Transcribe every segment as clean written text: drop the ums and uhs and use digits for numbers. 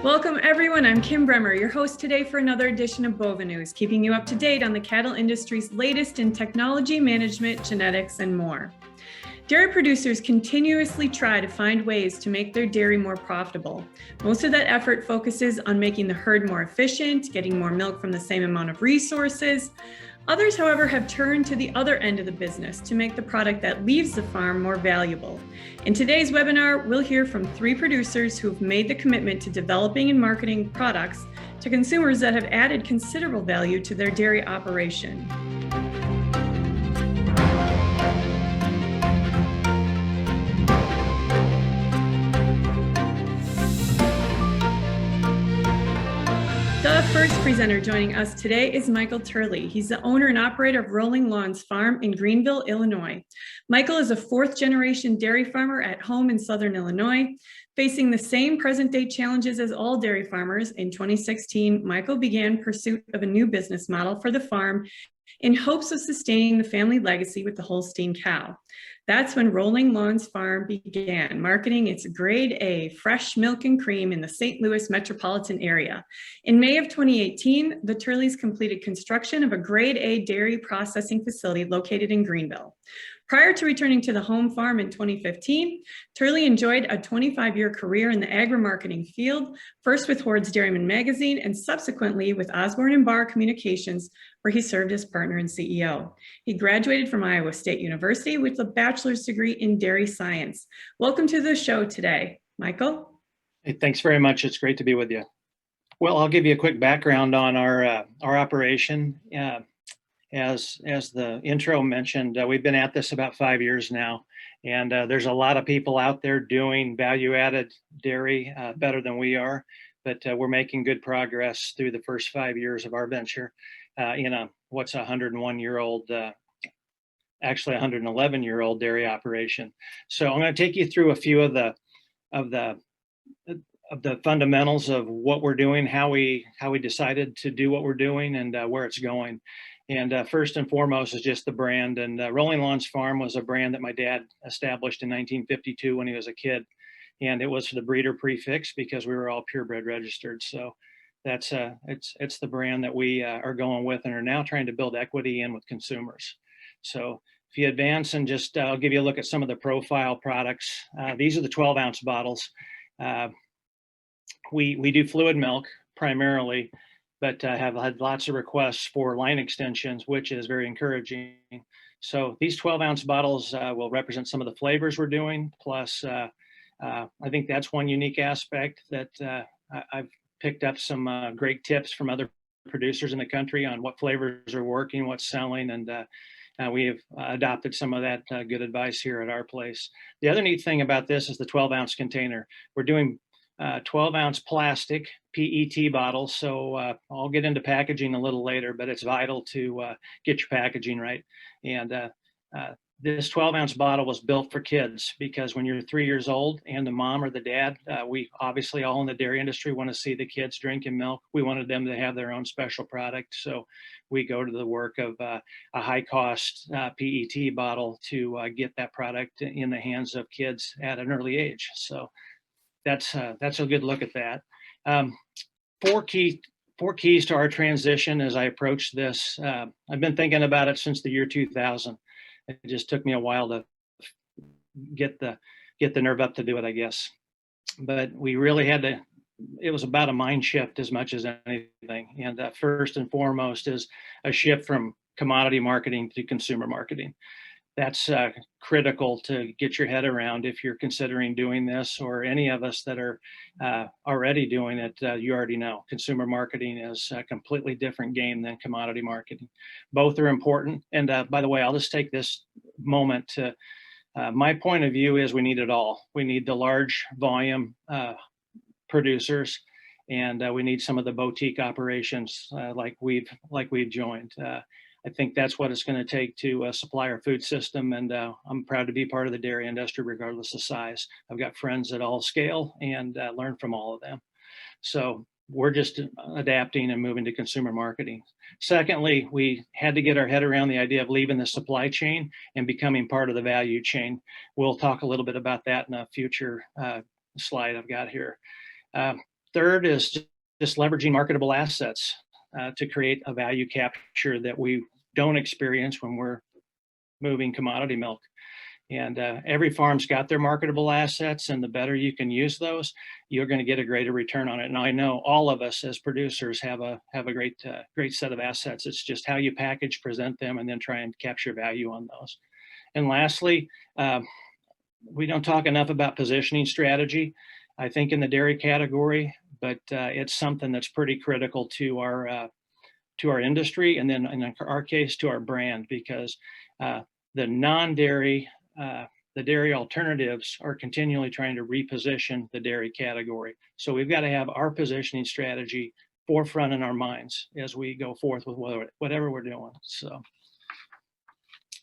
Welcome everyone, I'm Kim Bremmer, your host today for another edition of Bova News, keeping you up to date on the cattle industry's latest in technology, management, genetics, and more. Dairy producers continuously try to find ways to make their dairy more profitable. Most of that effort focuses on making the herd more efficient, getting more milk from the same amount of resources. Others, however, have turned to the other end of the business to make the product that leaves the farm more valuable. In today's webinar, we'll hear from 3 producers who have made the commitment to developing and marketing products to consumers that have added considerable value to their dairy operation. The first presenter joining us today is Michael Turley. He's the owner and operator of Rolling Lawns Farm in Greenville, Illinois. Michael is a 4th-generation dairy farmer at home in Southern Illinois. Facing the same present-day challenges as all dairy farmers, in 2016, Michael began pursuit of a new business model for the farm in hopes of sustaining the family legacy with the Holstein cow. That's when Rolling Lawns Farm began marketing its grade A fresh milk and cream in the St. Louis metropolitan area. In May of 2018, the Turleys completed construction of a grade A dairy processing facility located in Greenville. Prior to returning to the home farm in 2015, Turley enjoyed a 25-year career in the agri-marketing field, first with Hoard's Dairyman magazine and subsequently with Osborne & Barr Communications, where he served as partner and CEO. He graduated from Iowa State University with a bachelor's degree in dairy science. Welcome to the show today, Michael. Hey, thanks very much. It's great to be with you. Well, I'll give you a quick background on our operation. As the intro mentioned, we've been at this about 5 years now, and there's a lot of people out there doing value-added dairy better than we are, but we're making good progress through the first 5 years of our venture in a 101-year-old, actually 111-year-old dairy operation. So I'm going to take you through a few of the fundamentals of what we're doing, how we decided to do what we're doing, and where it's going. And first and foremost is just the brand. And Rolling Lawns Farm was a brand that my dad established in 1952 when he was a kid. And it was for the breeder prefix because we were all purebred registered. So that's it's the brand that we are going with and are now trying to build equity in with consumers. So if you advance and just, I'll give you a look at some of the profile products. These are the 12-ounce bottles. We do fluid milk primarily, but have had lots of requests for line extensions, which is very encouraging. So these 12-ounce bottles will represent some of the flavors we're doing. Plus, I think that's one unique aspect that I've picked up some great tips from other producers in the country on what flavors are working, what's selling, and we have adopted some of that good advice here at our place. The other neat thing about this is the 12-ounce container. We're doing 12-ounce plastic PET bottles. So I'll get into packaging a little later, but it's vital to get your packaging right. And this 12-ounce bottle was built for kids because when you're 3 years old and the mom or the dad, we obviously all in the dairy industry want to see the kids drinking milk. We wanted them to have their own special product. So we go to the work of a high-cost PET bottle to get that product in the hands of kids at an early age. So that's a good look at that. Four keys to our transition as I approach this. I've been thinking about it since the year 2000. It just took me a while to get the nerve up to do it, I guess. But we really had to. It was about a mind shift as much as anything. And first and foremost is a shift from commodity marketing to consumer marketing. That's critical to get your head around if you're considering doing this, or any of us that are already doing it. You already know consumer marketing is a completely different game than commodity marketing. Both are important. And by the way, I'll just take this moment to, my point of view is we need it all. We need the large volume producers, and we need some of the boutique operations like we've joined. I think that's what it's going to take to supply our food system, and I'm proud to be part of the dairy industry regardless of size. I've got friends at all scale and learn from all of them. So we're just adapting and moving to consumer marketing. Secondly, we had to get our head around the idea of leaving the supply chain and becoming part of the value chain. We'll talk a little bit about that in a future slide I've got here. Third is just leveraging marketable assets to create a value capture that we don't experience when we're moving commodity milk. And every farm's got their marketable assets, and the better you can use those, you're going to get a greater return on it. And I know all of us as producers have a great set of assets. It's just how you package, present them, and then try and capture value on those. And lastly, we don't talk enough about positioning strategy, I think, in the dairy category, but it's something that's pretty critical to our industry, and then in our case to our brand, because the non-dairy, the dairy alternatives are continually trying to reposition the dairy category. So we've got to have our positioning strategy forefront in our minds as we go forth with whatever we're doing. So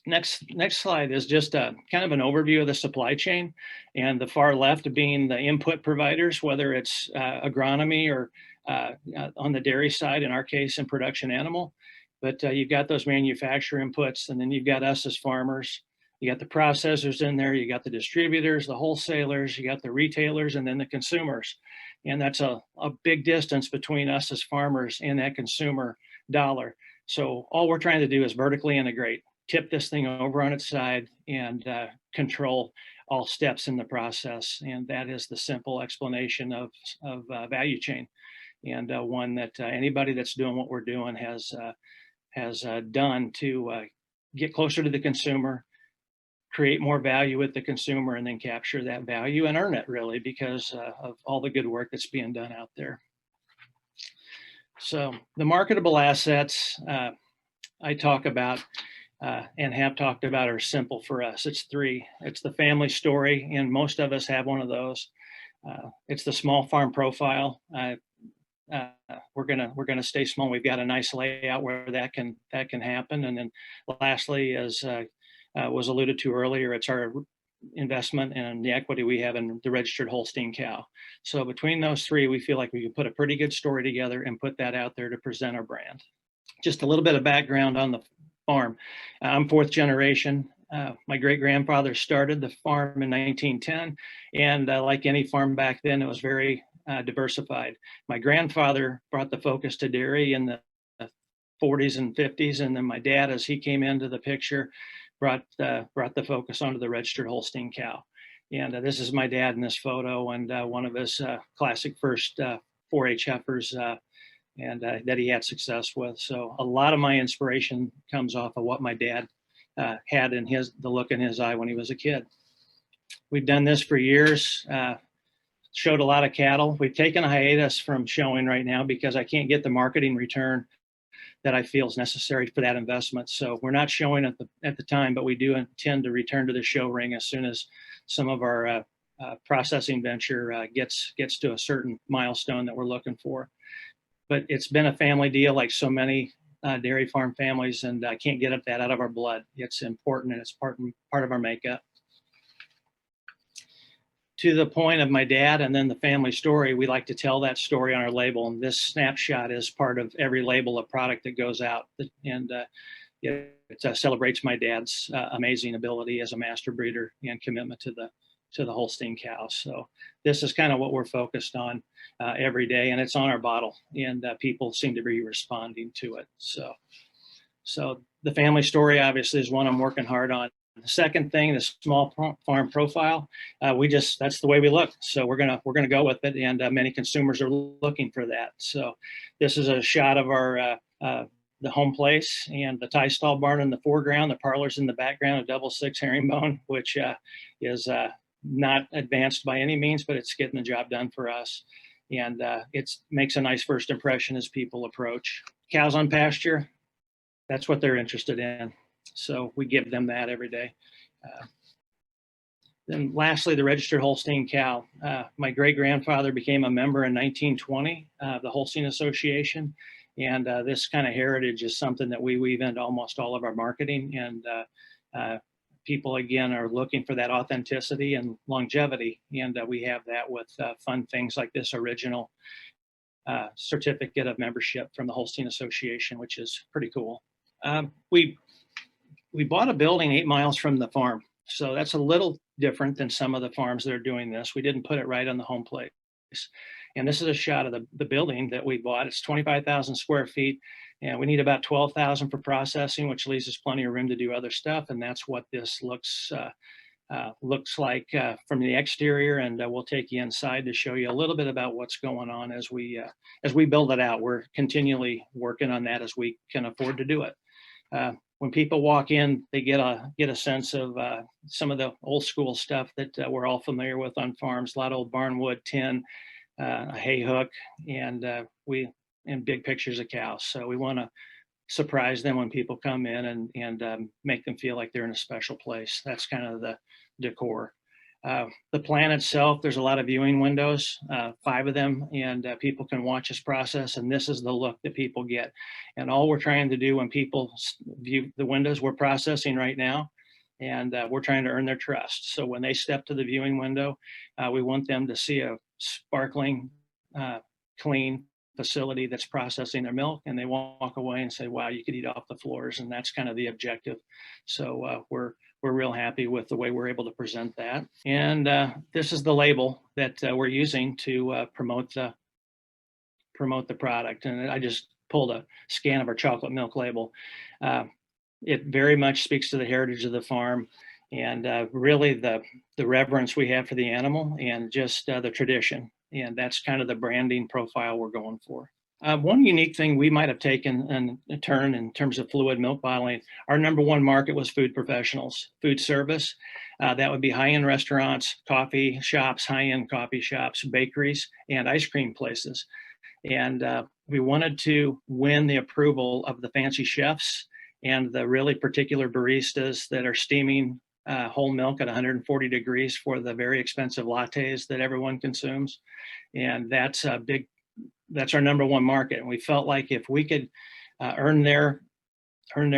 next slide is just a kind of an overview of the supply chain, and the far left being the input providers, whether it's agronomy or on the dairy side, in our case, in production animal. But you've got those manufacturer inputs, and then you've got us as farmers. You got the processors in there, you got the distributors, the wholesalers, you got the retailers, and then the consumers. And that's a big distance between us as farmers and that consumer dollar. So all we're trying to do is vertically integrate, tip this thing over on its side, and control all steps in the process. And that is the simple explanation of value chain, and one that anybody that's doing what we're doing has done to get closer to the consumer, create more value with the consumer, and then capture that value and earn it, really, because of all the good work that's being done out there. So the marketable assets I talk about and have talked about are simple for us. It's three. It's the family story, and most of us have one of those. It's the small farm profile. We're gonna stay small. We've got a nice layout where that can happen. And then lastly, as was alluded to earlier, it's our investment and the equity we have in the registered Holstein cow. So between those three, we feel like we can put a pretty good story together and put that out there to present our brand. Just a little bit of background on the farm. I'm fourth generation. My great-grandfather started the farm in 1910, and like any farm back then, it was very diversified. My grandfather brought the focus to dairy in the 40s and 50s, and then my dad, as he came into the picture, brought the focus onto the registered Holstein cow. And this is my dad in this photo, and one of his classic first 4-H heifers and that he had success with. So a lot of my inspiration comes off of what my dad had in the look in his eye when he was a kid. We've done this for years. Showed a lot of cattle. We've taken a hiatus from showing right now because I can't get the marketing return that I feel is necessary for that investment. So we're not showing at the time, but we do intend to return to the show ring as soon as some of our processing venture gets to a certain milestone that we're looking for. But it's been a family deal, like so many dairy farm families, and I can't get that out of our blood. It's important, and it's part of our makeup. To the point of my dad and then the family story, we like to tell that story on our label. And this snapshot is part of every label of product that goes out. And it celebrates my dad's amazing ability as a master breeder and commitment to the Holstein cows. So this is kind of what we're focused on every day, and it's on our bottle, and people seem to be responding to it. So the family story obviously is one I'm working hard on. The second thing, the small farm profile, that's the way we look. So we're gonna go with it, and many consumers are looking for that. So this is a shot of our the home place and the tie stall barn in the foreground, the parlors in the background, a double 6 herringbone, which is not advanced by any means, but it's getting the job done for us. And it makes a nice first impression as people approach. Cows on pasture, that's what they're interested in. So we give them that every day. Then lastly, the registered Holstein cow. My great-grandfather became a member in 1920 of the Holstein Association. And this kind of heritage is something that we weave into almost all of our marketing. And people, again, are looking for that authenticity and longevity. And we have that with fun things like this original certificate of membership from the Holstein Association, which is pretty cool. We bought a building 8 miles from the farm. So that's a little different than some of the farms that are doing this. We didn't put it right on the home place. And this is a shot of the building that we bought. It's 25,000 square feet. And we need about 12,000 for processing, which leaves us plenty of room to do other stuff. And that's what this looks like from the exterior. And we'll take you inside to show you a little bit about what's going on as we build it out. We're continually working on that as we can afford to do it. When people walk in, they get a sense of some of the old school stuff that we're all familiar with on farms. A lot of old barnwood, tin, a hay hook, and big pictures of cows. So we want to surprise them when people come in and make them feel like they're in a special place. That's kind of the decor. The plant itself, there's a lot of viewing windows, 5 of them, and people can watch us process, and this is the look that people get. And all we're trying to do when people view the windows we're processing right now, and we're trying to earn their trust. So when they step to the viewing window, we want them to see a sparkling, clean facility that's processing their milk, and they walk away and say, wow, you could eat off the floors. And that's kind of the objective. So we're real happy with the way we're able to present that. And this is the label that we're using to promote the product. And I just pulled a scan of our chocolate milk label. It very much speaks to the heritage of the farm, and really the reverence we have for the animal, and just the tradition. And that's kind of the branding profile we're going for. One unique thing we might have taken a turn in terms of fluid milk bottling, our number one market was food professionals, food service. That would be high-end restaurants, coffee shops, high-end coffee shops, bakeries, and ice cream places. And we wanted to win the approval of the fancy chefs and the really particular baristas that are steaming whole milk at 140 degrees for the very expensive lattes that everyone consumes. And that's our number one market. And we felt like if we could earn their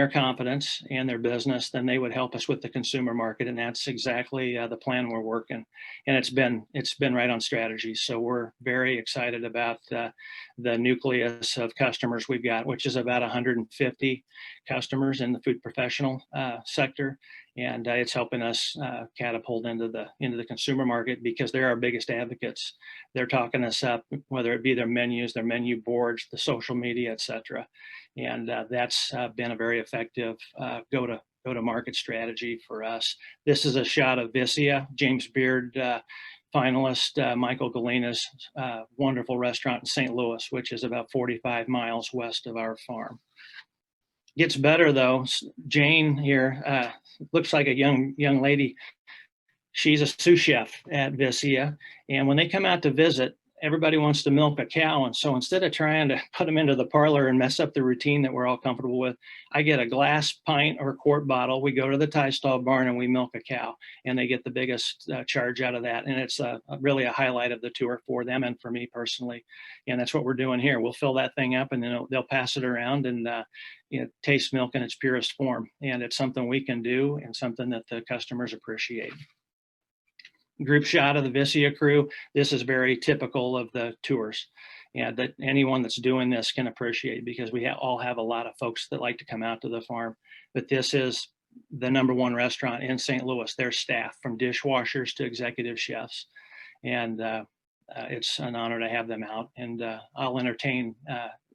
confidence and their business, then they would help us with the consumer market. And that's exactly the plan we're working. And it's been right on strategy. So we're very excited about the nucleus of customers we've got, which is about 150 customers in the food professional sector. And it's helping us catapult into the consumer market, because they're our biggest advocates. They're talking us up, whether it be their menus, their menu boards, the social media, et cetera. And that's been a very effective go-to-market strategy for us. This is a shot of Vicia, James Beard finalist, Michael Galina's wonderful restaurant in St. Louis, which is about 45 miles west of our farm. Gets better though. Jane here looks like a young lady. She's a sous chef at Vicia, and when they come out to visit, everybody wants to milk a cow. And so instead of trying to put them into the parlor and mess up the routine that we're all comfortable with, I get a glass, pint, or quart bottle. We go to the tie stall barn and we milk a cow, and they get the biggest charge out of that. And it's really a highlight of the tour for them and for me personally. And that's what we're doing here. We'll fill that thing up, and then they'll pass it around and taste milk in its purest form. And it's something we can do, and something that the customers appreciate. Group shot of the Vicia crew. This is very typical of the tours, and that anyone that's doing this can appreciate, because we all have a lot of folks that like to come out to the farm. But this is the number one restaurant in St. Louis. Their staff, from dishwashers to executive chefs, and it's an honor to have them out. And I'll entertain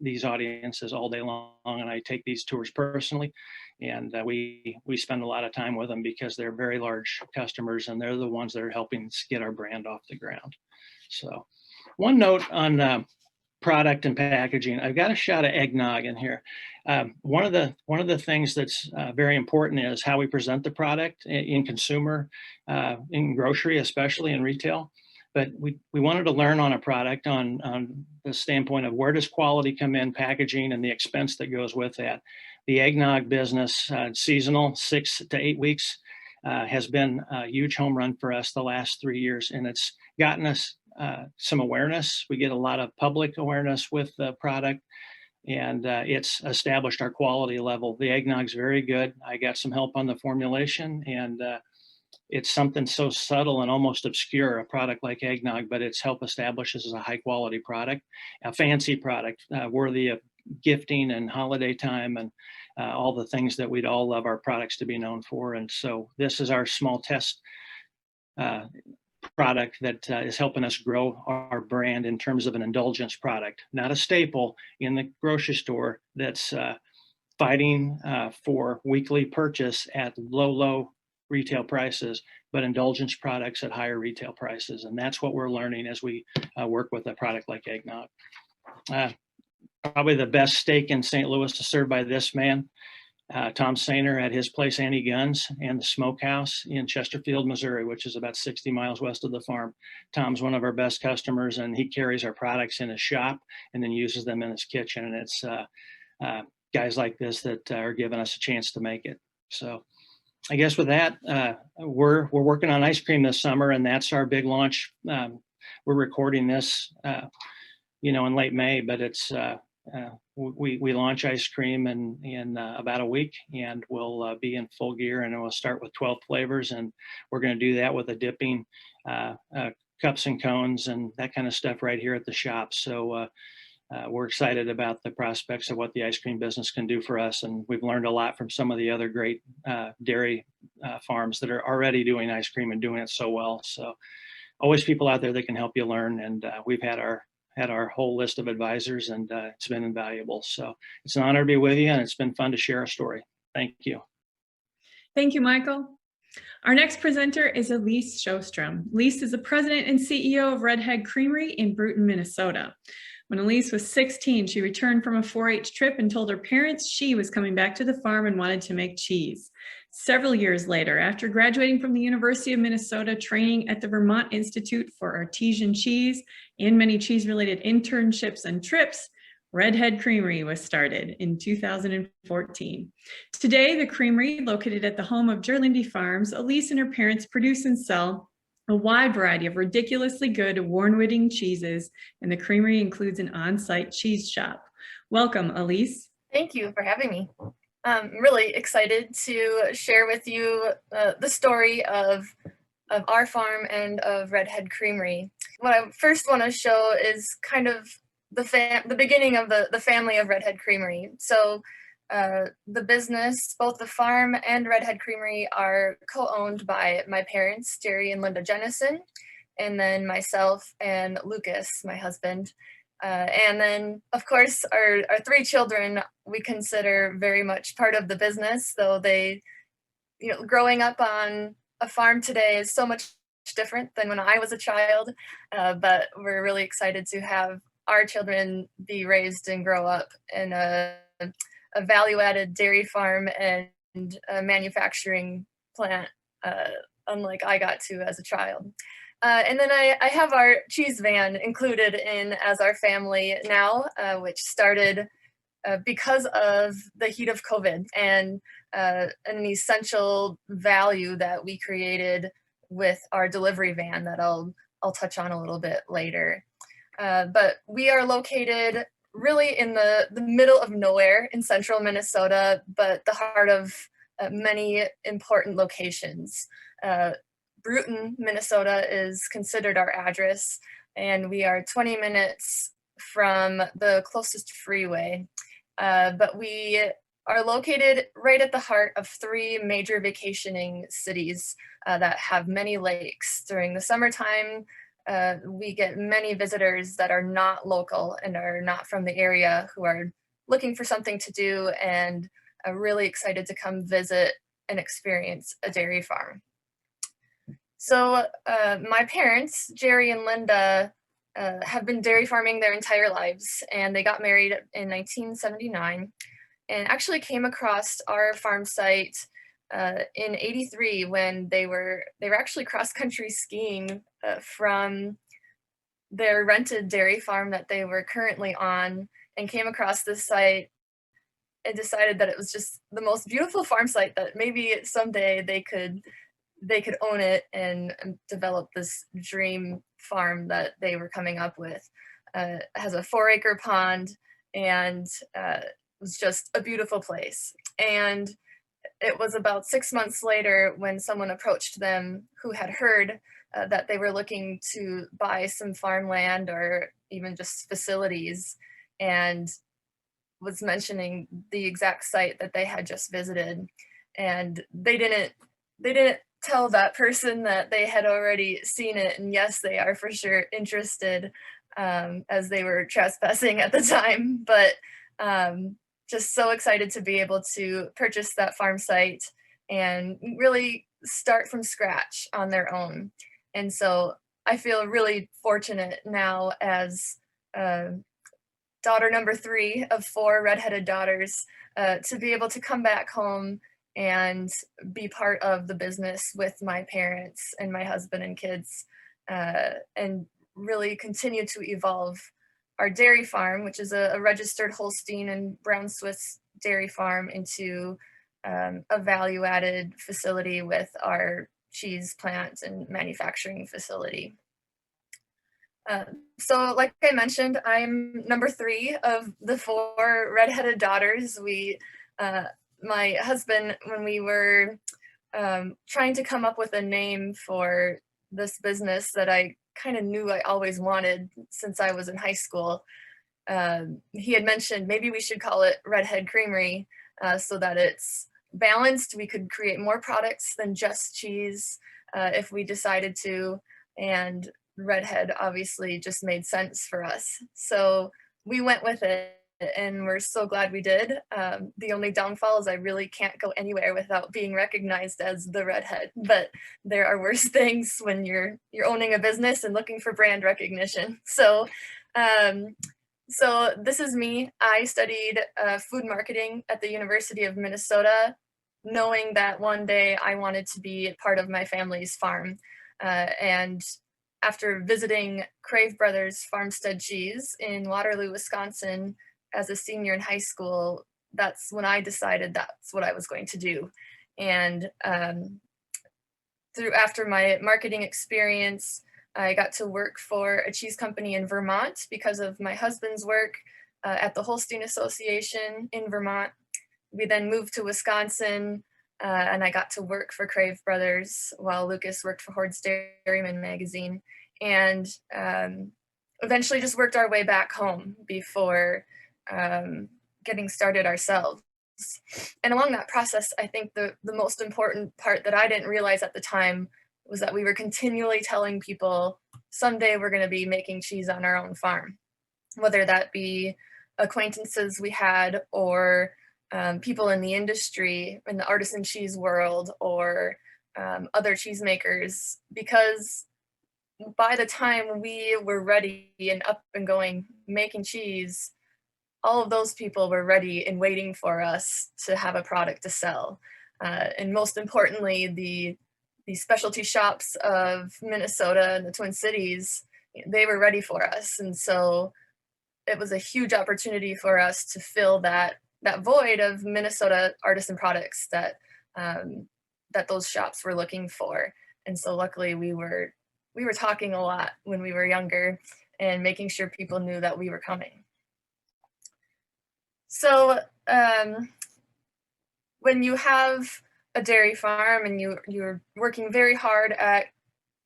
these audiences all day long, and I take these tours personally. And we spend a lot of time with them, because they're very large customers, and they're the ones that are helping us get our brand off the ground. So one note on product and packaging. I've got a shot of eggnog in here. One of the things that's very important is how we present the product in consumer, in grocery, especially in retail. But we wanted to learn on a product on the standpoint of where does quality come in, packaging, and the expense that goes with that. The eggnog business, seasonal, 6 to 8 weeks, has been a huge home run for us the last 3 years, and it's gotten us some awareness. We get a lot of public awareness with the product, and it's established our quality level. The eggnog's very good. I got some help on the formulation, and it's something so subtle and almost obscure, a product like eggnog, but it's helped establish this as a high quality product, a fancy product, worthy of gifting and holiday time, and all the things that we'd all love our products to be known for. And so this is our small test product that is helping us grow our brand in terms of an indulgence product, not a staple in the grocery store that's fighting for weekly purchase at low retail prices, but indulgence products at higher retail prices. And that's what we're learning as we work with a product like eggnog. Probably the best steak in St. Louis is served by this man, Tom Sainer, at his place, Annie Guns, and the Smokehouse in Chesterfield, Missouri, which is about 60 miles west of the farm. Tom's one of our best customers, and he carries our products in his shop and then uses them in his kitchen. And it's guys like this that are giving us a chance to make it. So I guess with that, we're working on ice cream this summer, and that's our big launch. We're recording this, in late May, but it's we launch ice cream in about a week, and we'll be in full gear, and we'll start with 12 flavors, and we're going to do that with a dipping, cups and cones and that kind of stuff right here at the shop. So we're excited about the prospects of what the ice cream business can do for us, and we've learned a lot from some of the other great dairy farms that are already doing ice cream and doing it so well. So always people out there that can help you learn, and we've had our whole list of advisors, and it's been invaluable. So it's an honor to be with you, and it's been fun to share a story. Thank you. Thank you, Michael. Our next presenter is Alise Sjostrom. Alise is the president and CEO of Redhead Creamery in Brooten, Minnesota. When Alise was 16, she returned from a 4-H trip and told her parents she was coming back to the farm and wanted to make cheese. Several years later, after graduating from the University of Minnesota, training at the Vermont Institute for Artesian Cheese, and many cheese-related internships and trips, Redhead Creamery was started in 2014. Today, the creamery, located at the home of Gerlindy Farms, Alise and her parents produce and sell a wide variety of ridiculously good, award-winning cheeses, and the creamery includes an on-site cheese shop. Welcome, Alise. Thank you for having me. I'm really excited to share with you the story of our farm and of Redhead Creamery. What I first want to show is kind of the beginning of the family of Redhead Creamery. So the business, both the farm and Redhead Creamery, are co-owned by my parents, Jerry and Linda Jennison, and then myself and Lucas, my husband. And then, of course, our 3 children we consider very much part of the business, though they, growing up on a farm today is so much different than when I was a child. But we're really excited to have our children be raised and grow up in a value-added dairy farm and a manufacturing plant, unlike I got to as a child. And then I have our cheese van included in as our family now, which started because of the heat of COVID and an essential value that we created with our delivery van that I'll touch on a little bit later. But we are located really in the middle of nowhere in central Minnesota, but the heart of many important locations. Brooten, Minnesota is considered our address, and we are 20 minutes from the closest freeway. But we are located right at the heart of 3 major vacationing cities that have many lakes. During the summertime, we get many visitors that are not local and are not from the area who are looking for something to do and are really excited to come visit and experience a dairy farm. So my parents, Jerry and Linda, have been dairy farming their entire lives, and they got married in 1979 and actually came across our farm site in '83 when they were actually cross-country skiing from their rented dairy farm that they were currently on, and came across this site and decided that it was just the most beautiful farm site that maybe someday they could own it and develop this dream farm that they were coming up with. It has a 4-acre pond and was just a beautiful place. And it was about 6 months later when someone approached them who had heard that they were looking to buy some farmland or even just facilities, and was mentioning the exact site that they had just visited. And they didn't tell that person that they had already seen it, and yes, they are for sure interested, as they were trespassing at the time, but just so excited to be able to purchase that farm site and really start from scratch on their own. And so I feel really fortunate now as uh, daughter number 3 of 4 redheaded daughters, to be able to come back home and be part of the business with my parents and my husband and kids, and really continue to evolve our dairy farm, which is a registered Holstein and Brown Swiss dairy farm, into a value-added facility with our cheese plant and manufacturing facility. So like I mentioned, I'm number 3 of the 4 redheaded daughters. My husband, when we were trying to come up with a name for this business that I kind of knew I always wanted since I was in high school, he had mentioned maybe we should call it Redhead Creamery, so that it's balanced. We could create more products than just cheese if we decided to, and Redhead obviously just made sense for us. So we went with it, and we're so glad we did. The only downfall is I really can't go anywhere without being recognized as the Redhead, but there are worse things when you're owning a business and looking for brand recognition. So this is me. I studied food marketing at the University of Minnesota, knowing that one day I wanted to be part of my family's farm. And after visiting Crave Brothers Farmstead Cheese in Waterloo, Wisconsin as a senior in high school, that's when I decided that's what I was going to do. And after my marketing experience, I got to work for a cheese company in Vermont because of my husband's work at the Holstein Association in Vermont. We then moved to Wisconsin, and I got to work for Crave Brothers while Lucas worked for Hoard's Dairyman magazine, and eventually just worked our way back home before getting started ourselves. And along that process, I think the most important part that I didn't realize at the time was that we were continually telling people someday we're going to be making cheese on our own farm, whether that be acquaintances we had or people in the industry, in the artisan cheese world, or other cheesemakers, because by the time we were ready and up and going making cheese, all of those people were ready and waiting for us to have a product to sell. And most importantly, the specialty shops of Minnesota and the Twin Cities, they were ready for us. And so it was a huge opportunity for us to fill that void of Minnesota artisan products that those shops were looking for. And so luckily we were talking a lot when we were younger and making sure people knew that we were coming. So when you have a dairy farm and you're working very hard at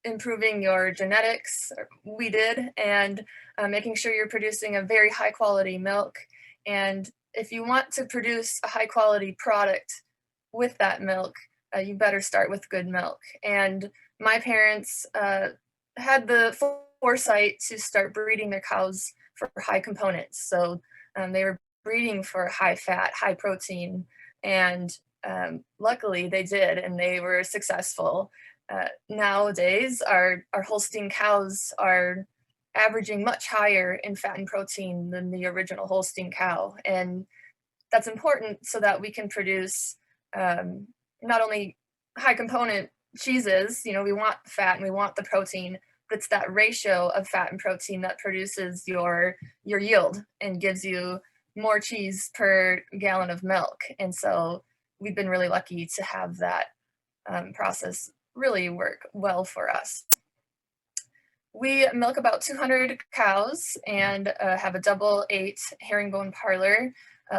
improving your genetics, we did, and making sure you're producing a very high quality milk. And if you want to produce a high quality product with that milk, you better start with good milk. And my parents had the foresight to start breeding their cows for high components. So they were breeding for high fat, high protein, and luckily they did, and they were successful. Nowadays, our Holstein cows are averaging much higher in fat and protein than the original Holstein cow. And that's important so that we can produce not only high component cheeses, we want fat and we want the protein, but it's that ratio of fat and protein that produces your yield and gives you more cheese per gallon of milk. And so we've been really lucky to have that process really work well for us. We milk about 200 cows and have a double 8 herringbone parlor.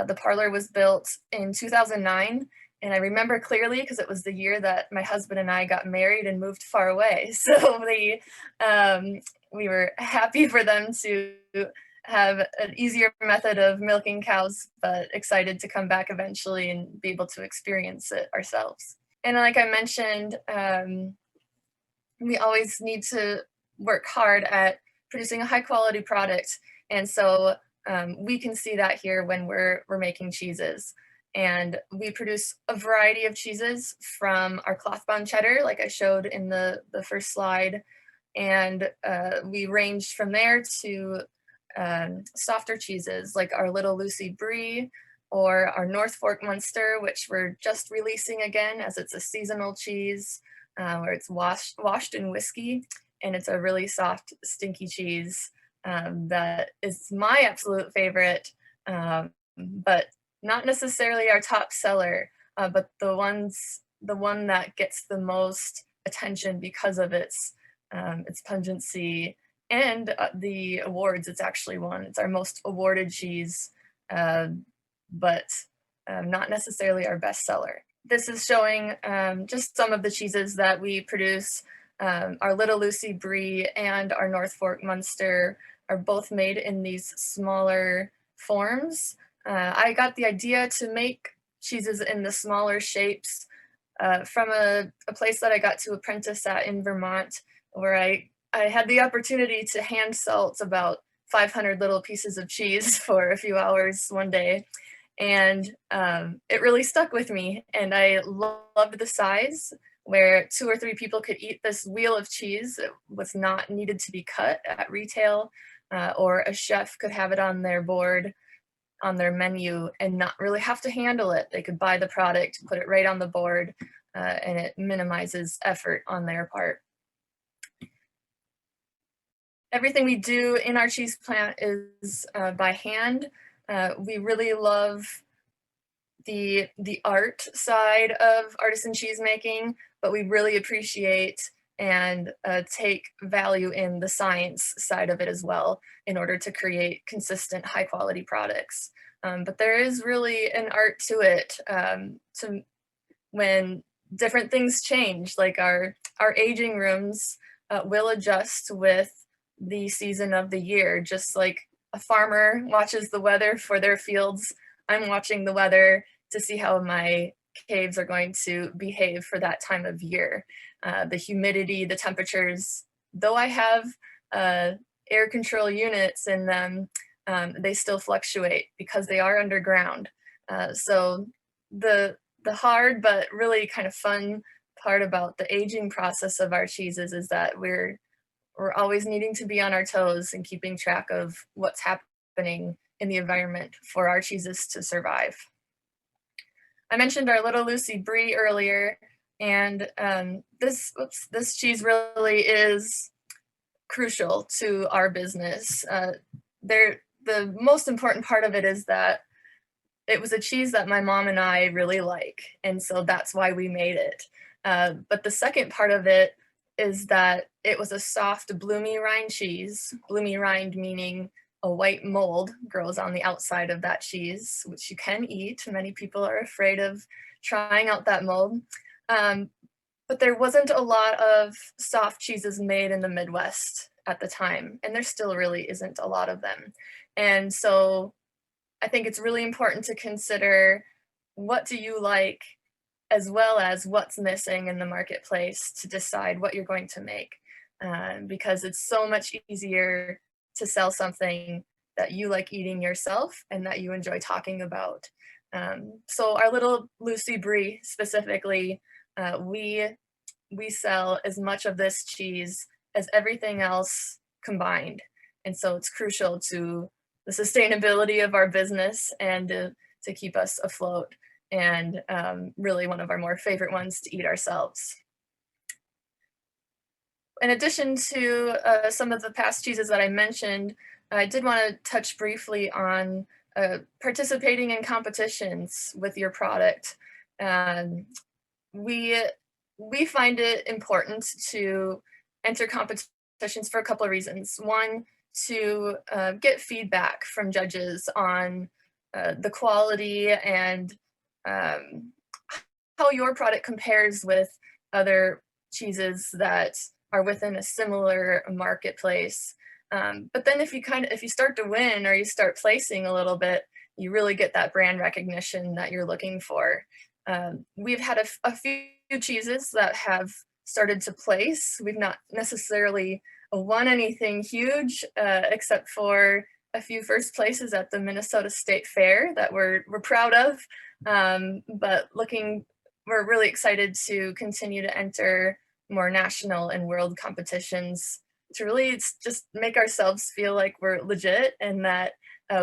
The parlor was built in 2009, and I remember clearly because it was the year that my husband and I got married and moved far away. So we were happy for them to have an easier method of milking cows, but excited to come back eventually and be able to experience it ourselves. And like I mentioned, we always need to work hard at producing a high quality product. And so we can see that here when we're making cheeses. And we produce a variety of cheeses from our cloth bound cheddar, like I showed in the first slide. And we range from there to softer cheeses like our Little Lucy Brie or our North Fork Munster, which we're just releasing again as it's a seasonal cheese where it's washed in whiskey, and it's a really soft, stinky cheese that is my absolute favorite, but not necessarily our top seller, but the one that gets the most attention because of its pungency and the awards it's actually won. It's our most awarded cheese, but not necessarily our best seller. This is showing just some of the cheeses that we produce. Our Little Lucy Brie and our North Fork Munster are both made in these smaller forms. I got the idea to make cheeses in the smaller shapes from a place that I got to apprentice at in Vermont, where I had the opportunity to hand salt about 500 little pieces of cheese for a few hours one day. And it really stuck with me. And I loved the size, where 2 or 3 people could eat this wheel of cheese. It was not needed to be cut at retail, or a chef could have it on their board, on their menu, and not really have to handle it. They could buy the product, put it right on the board, and it minimizes effort on their part. Everything we do in our cheese plant is by hand. We really love the art side of artisan cheese making, but we really appreciate and take value in the science side of it as well in order to create consistent high quality products. But there is really an art to it, to when different things change, like our aging rooms will adjust with the season of the year, just like a farmer watches the weather for their fields. I'm watching the weather to see how my caves are going to behave for that time of year. The humidity, the temperatures, though I have air control units in them, they still fluctuate because they are underground. So the hard but really kind of fun part about the aging process of our cheeses is that we're always needing to be on our toes and keeping track of what's happening in the environment for our cheeses to survive. I mentioned our Little Lucy Brie earlier, and this cheese really is crucial to our business. The most important part of it is that it was a cheese that my mom and I really like, and so that's why we made it. But the second part of it is that it was a soft, bloomy rind cheese. Bloomy rind meaning a white mold grows on the outside of that cheese, which you can eat. Many people are afraid of trying out that mold. But there wasn't a lot of soft cheeses made in the Midwest at the time, and there still really isn't a lot of them. And so I think it's really important to consider, what do you like, as well as what's missing in the marketplace, to decide what you're going to make. Because it's so much easier to sell something that you like eating yourself and that you enjoy talking about. So our Little Lucy Brie specifically, we sell as much of this cheese as everything else combined. And so it's crucial to the sustainability of our business and to keep us afloat, and really one of our more favorite ones to eat ourselves. In addition to some of the past cheeses that I mentioned, I did want to touch briefly on participating in competitions with your product. We find it important to enter competitions for a couple of reasons. One, to get feedback from judges on the quality and how your product compares with other cheeses that are within a similar marketplace. But then if you start to win, or you start placing a little bit, you really get that brand recognition that you're looking for. We've had a few cheeses that have started to place. We've not necessarily won anything huge, except for a few first places at the Minnesota State Fair that we're proud of. But we're really excited to continue to enter more national and world competitions to really just make ourselves feel like we're legit and that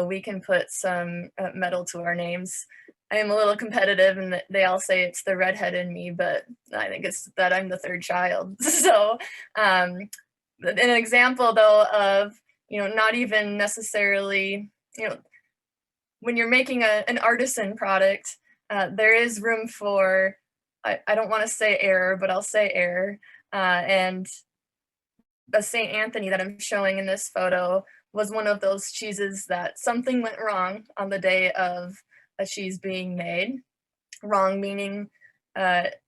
we can put some metal to our names. I am a little competitive, and they all say it's the redhead in me, but I think it's that I'm the third child. So an example though of, not even necessarily, when you're making an artisan product, there is room for, I don't want to say error, but I'll say error. And the St. Anthony that I'm showing in this photo was one of those cheeses that something went wrong on the day of a cheese being made. Wrong meaning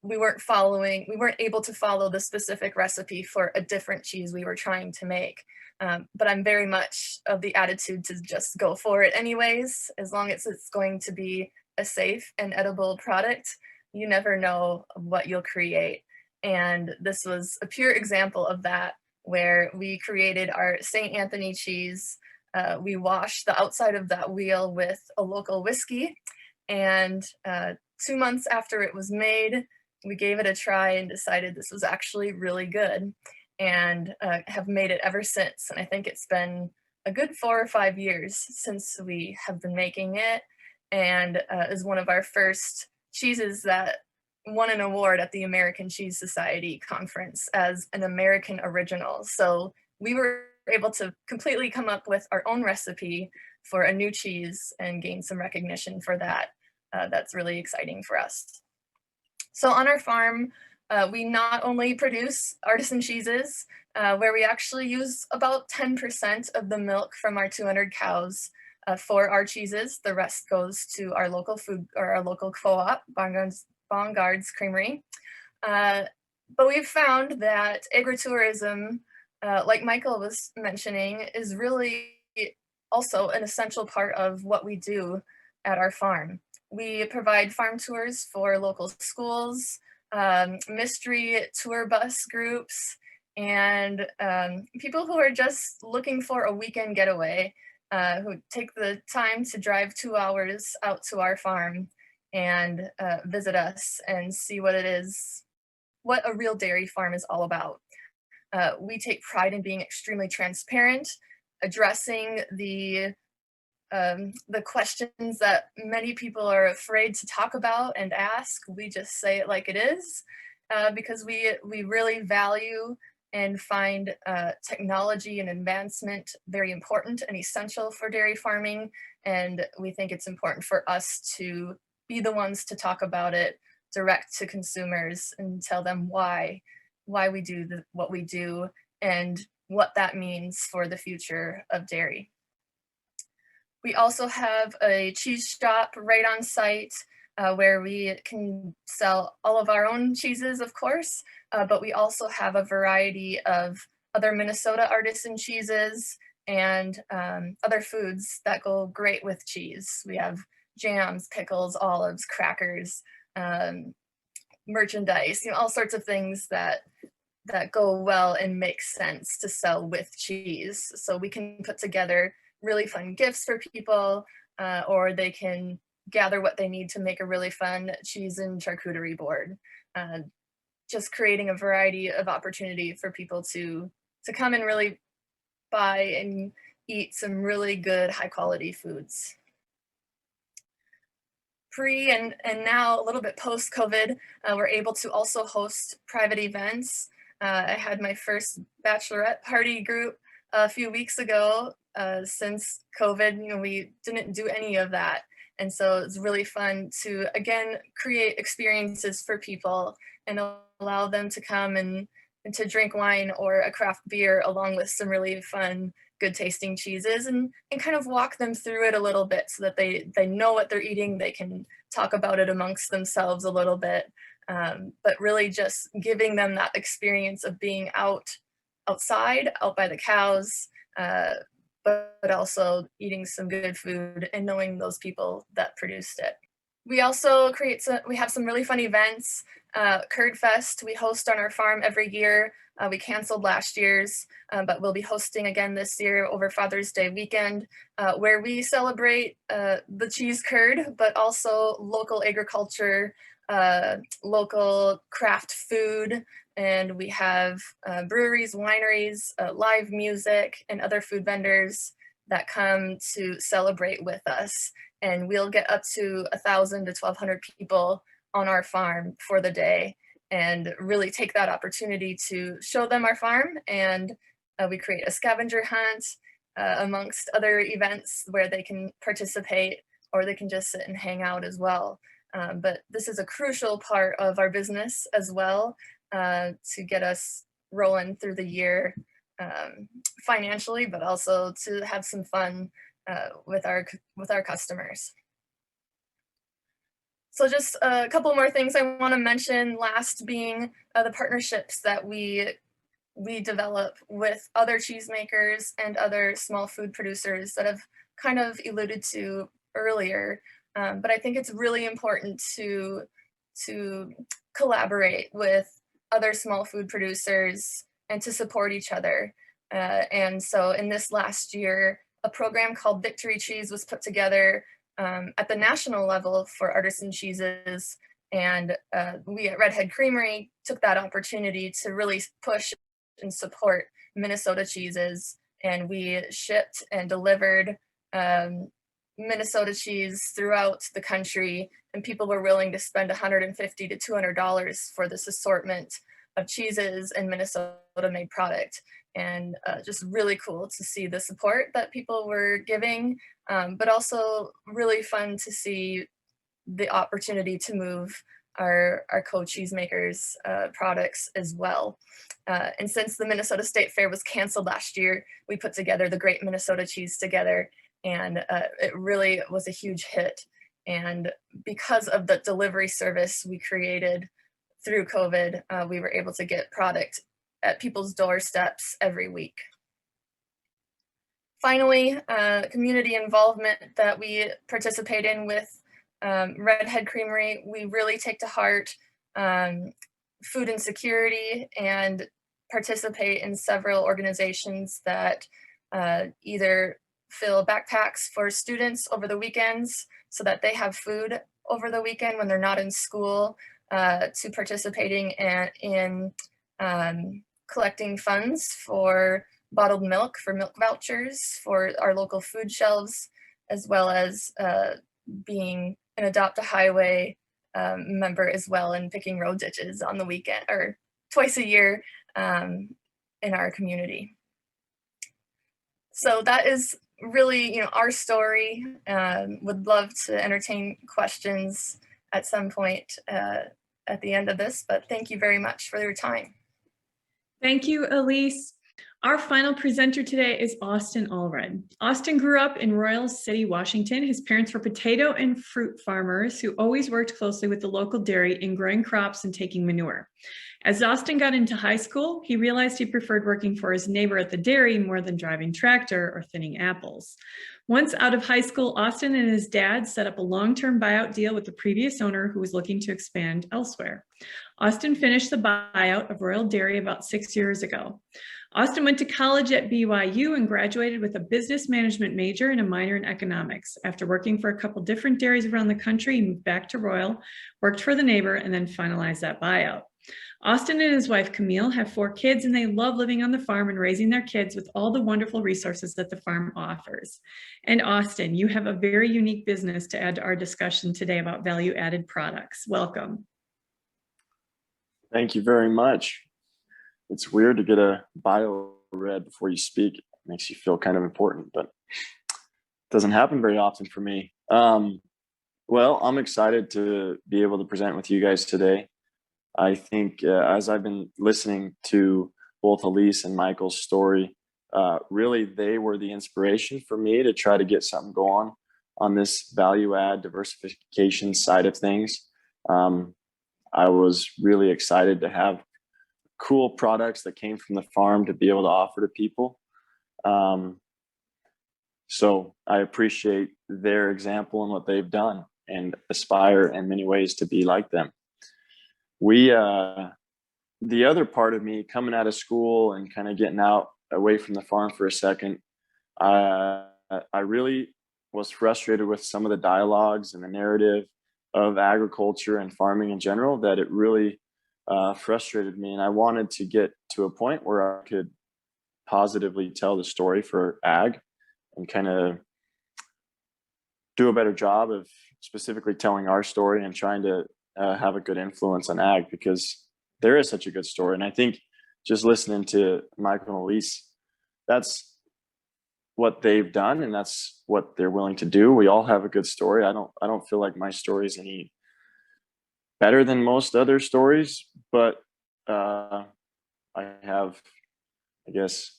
we weren't able to follow the specific recipe for a different cheese we were trying to make. But I'm very much of the attitude to just go for it anyways, as long as it's going to be a safe and edible product. You never know what you'll create. And this was a pure example of that, where we created our St. Anthony cheese. We washed the outside of that wheel with a local whiskey, and 2 months after it was made, we gave it a try and decided this was actually really good, and have made it ever since. And I think it's been a good 4 or 5 years since we have been making it, and is one of our first cheeses that won an award at the American Cheese Society conference as an American original. So we were able to completely come up with our own recipe for a new cheese and gain some recognition for that. That's really exciting for us. So on our farm, we not only produce artisan cheeses, where we actually use about 10% of the milk from our 200 cows for our cheeses. The rest goes to our local food, or our local co-op, Bongards Creamery. But we've found that agritourism, like Michael was mentioning, is really also an essential part of what we do at our farm. We provide farm tours for local schools, mystery tour bus groups, and people who are just looking for a weekend getaway, who take the time to drive 2 hours out to our farm and visit us and see what a real dairy farm is all about. We take pride in being extremely transparent, addressing the questions that many people are afraid to talk about and ask. We just say it like it is, because we really value and find technology and advancement very important and essential for dairy farming. And we think it's important for us to be the ones to talk about it direct to consumers and tell them why we do what we do and what that means for the future of dairy. We also have a cheese shop right on site, where we can sell all of our own cheeses, of course, but we also have a variety of other Minnesota artisan cheeses and other foods that go great with cheese. We have jams, pickles, olives, crackers, merchandise, all sorts of things that go well and make sense to sell with cheese. So we can put together really fun gifts for people, or they can gather what they need to make a really fun cheese and charcuterie board. Just creating a variety of opportunity for people to come and really buy and eat some really good high quality foods. Pre and now a little bit post COVID, we're able to also host private events. I had my first bachelorette party group a few weeks ago. Since COVID, we didn't do any of that. And so it's really fun to, again, create experiences for people and allow them to come and to drink wine or a craft beer along with some really fun, good tasting cheeses, and kind of walk them through it a little bit so that they know what they're eating. They can talk about it amongst themselves a little bit, but really just giving them that experience of being outside, out by the cows, but also eating some good food and knowing those people that produced it. We also we have some really fun events. Curd Fest we host on our farm every year. We canceled last year's, but we'll be hosting again this year over Father's Day weekend, where we celebrate the cheese curd, but also local agriculture, local craft food, and we have breweries, wineries, live music, and other food vendors that come to celebrate with us. And we'll get up to 1,000 to 1,200 people on our farm for the day, and really take that opportunity to show them our farm. And we create a scavenger hunt amongst other events where they can participate, or they can just sit and hang out as well. But this is a crucial part of our business as well, to get us rolling through the year financially, but also to have some fun with our customers. So just a couple more things I want to mention, last being the partnerships that we develop with other cheesemakers and other small food producers that have kind of alluded to earlier. But I think it's really important to collaborate with other small food producers and to support each other. And so in this last year, a program called Victory Cheese was put together at the national level for artisan cheeses. And we at Redhead Creamery took that opportunity to really push and support Minnesota cheeses. And we shipped and delivered Minnesota cheese throughout the country, and people were willing to spend $150 to $200 for this assortment of cheeses and Minnesota made product. And just really cool to see the support that people were giving, but also really fun to see the opportunity to move our co-cheesemakers products as well. And since the Minnesota State Fair was canceled last year, we put together the Great Minnesota Cheese together, and it really was a huge hit. And because of the delivery service we created through COVID, we were able to get product at people's doorsteps every week. Finally, community involvement that we participate in with Redhead Creamery, we really take to heart food insecurity and participate in several organizations that either fill backpacks for students over the weekends so that they have food over the weekend when they're not in school, to participating in collecting funds for bottled milk, for milk vouchers for our local food shelves, as well as being an Adopt a Highway member as well, and picking road ditches on the weekend or twice a year in our community. So that is really, our story. Would love to entertain questions at some point at the end of this, but thank you very much for your time. Thank you, Alise. Our final presenter today is Austin Allred. Austin grew up in Royal City, Washington. His parents were potato and fruit farmers who always worked closely with the local dairy in growing crops and taking manure. As Austin got into high school, he realized he preferred working for his neighbor at the dairy more than driving tractor or thinning apples. Once out of high school, Austin and his dad set up a long-term buyout deal with the previous owner who was looking to expand elsewhere. Austin finished the buyout of Royal Dairy about 6 years ago. Austin went to college at BYU and graduated with a business management major and a minor in economics. After working for a couple different dairies around the country, he moved back to Royal, worked for the neighbor, and then finalized that buyout. Austin and his wife, Camille, have 4 kids, and they love living on the farm and raising their kids with all the wonderful resources that the farm offers. And Austin, you have a very unique business to add to our discussion today about value-added products. Welcome. Thank you very much. It's weird to get a bio read before you speak. It makes you feel kind of important, but it doesn't happen very often for me. Well, I'm excited to be able to present with you guys today. I think as I've been listening to both Alise and Michael's story, really they were the inspiration for me to try to get something going on this value add diversification side of things. I was really excited to have cool products that came from the farm to be able to offer to people. So I appreciate their example and what they've done, and aspire in many ways to be like them. we, the other part of me coming out of school and kind of getting out away from the farm for a second, I really was frustrated with some of the dialogues and the narrative of agriculture and farming in general, that it really frustrated me. And I wanted to get to a point where I could positively tell the story for ag and kind of do a better job of specifically telling our story and trying to have a good influence on ag, because there is such a good story. And I think just listening to Michael and Alise, that's what they've done and that's what they're willing to do. We all have a good story. I don't feel like my story is any better than most other stories, but I have, I guess,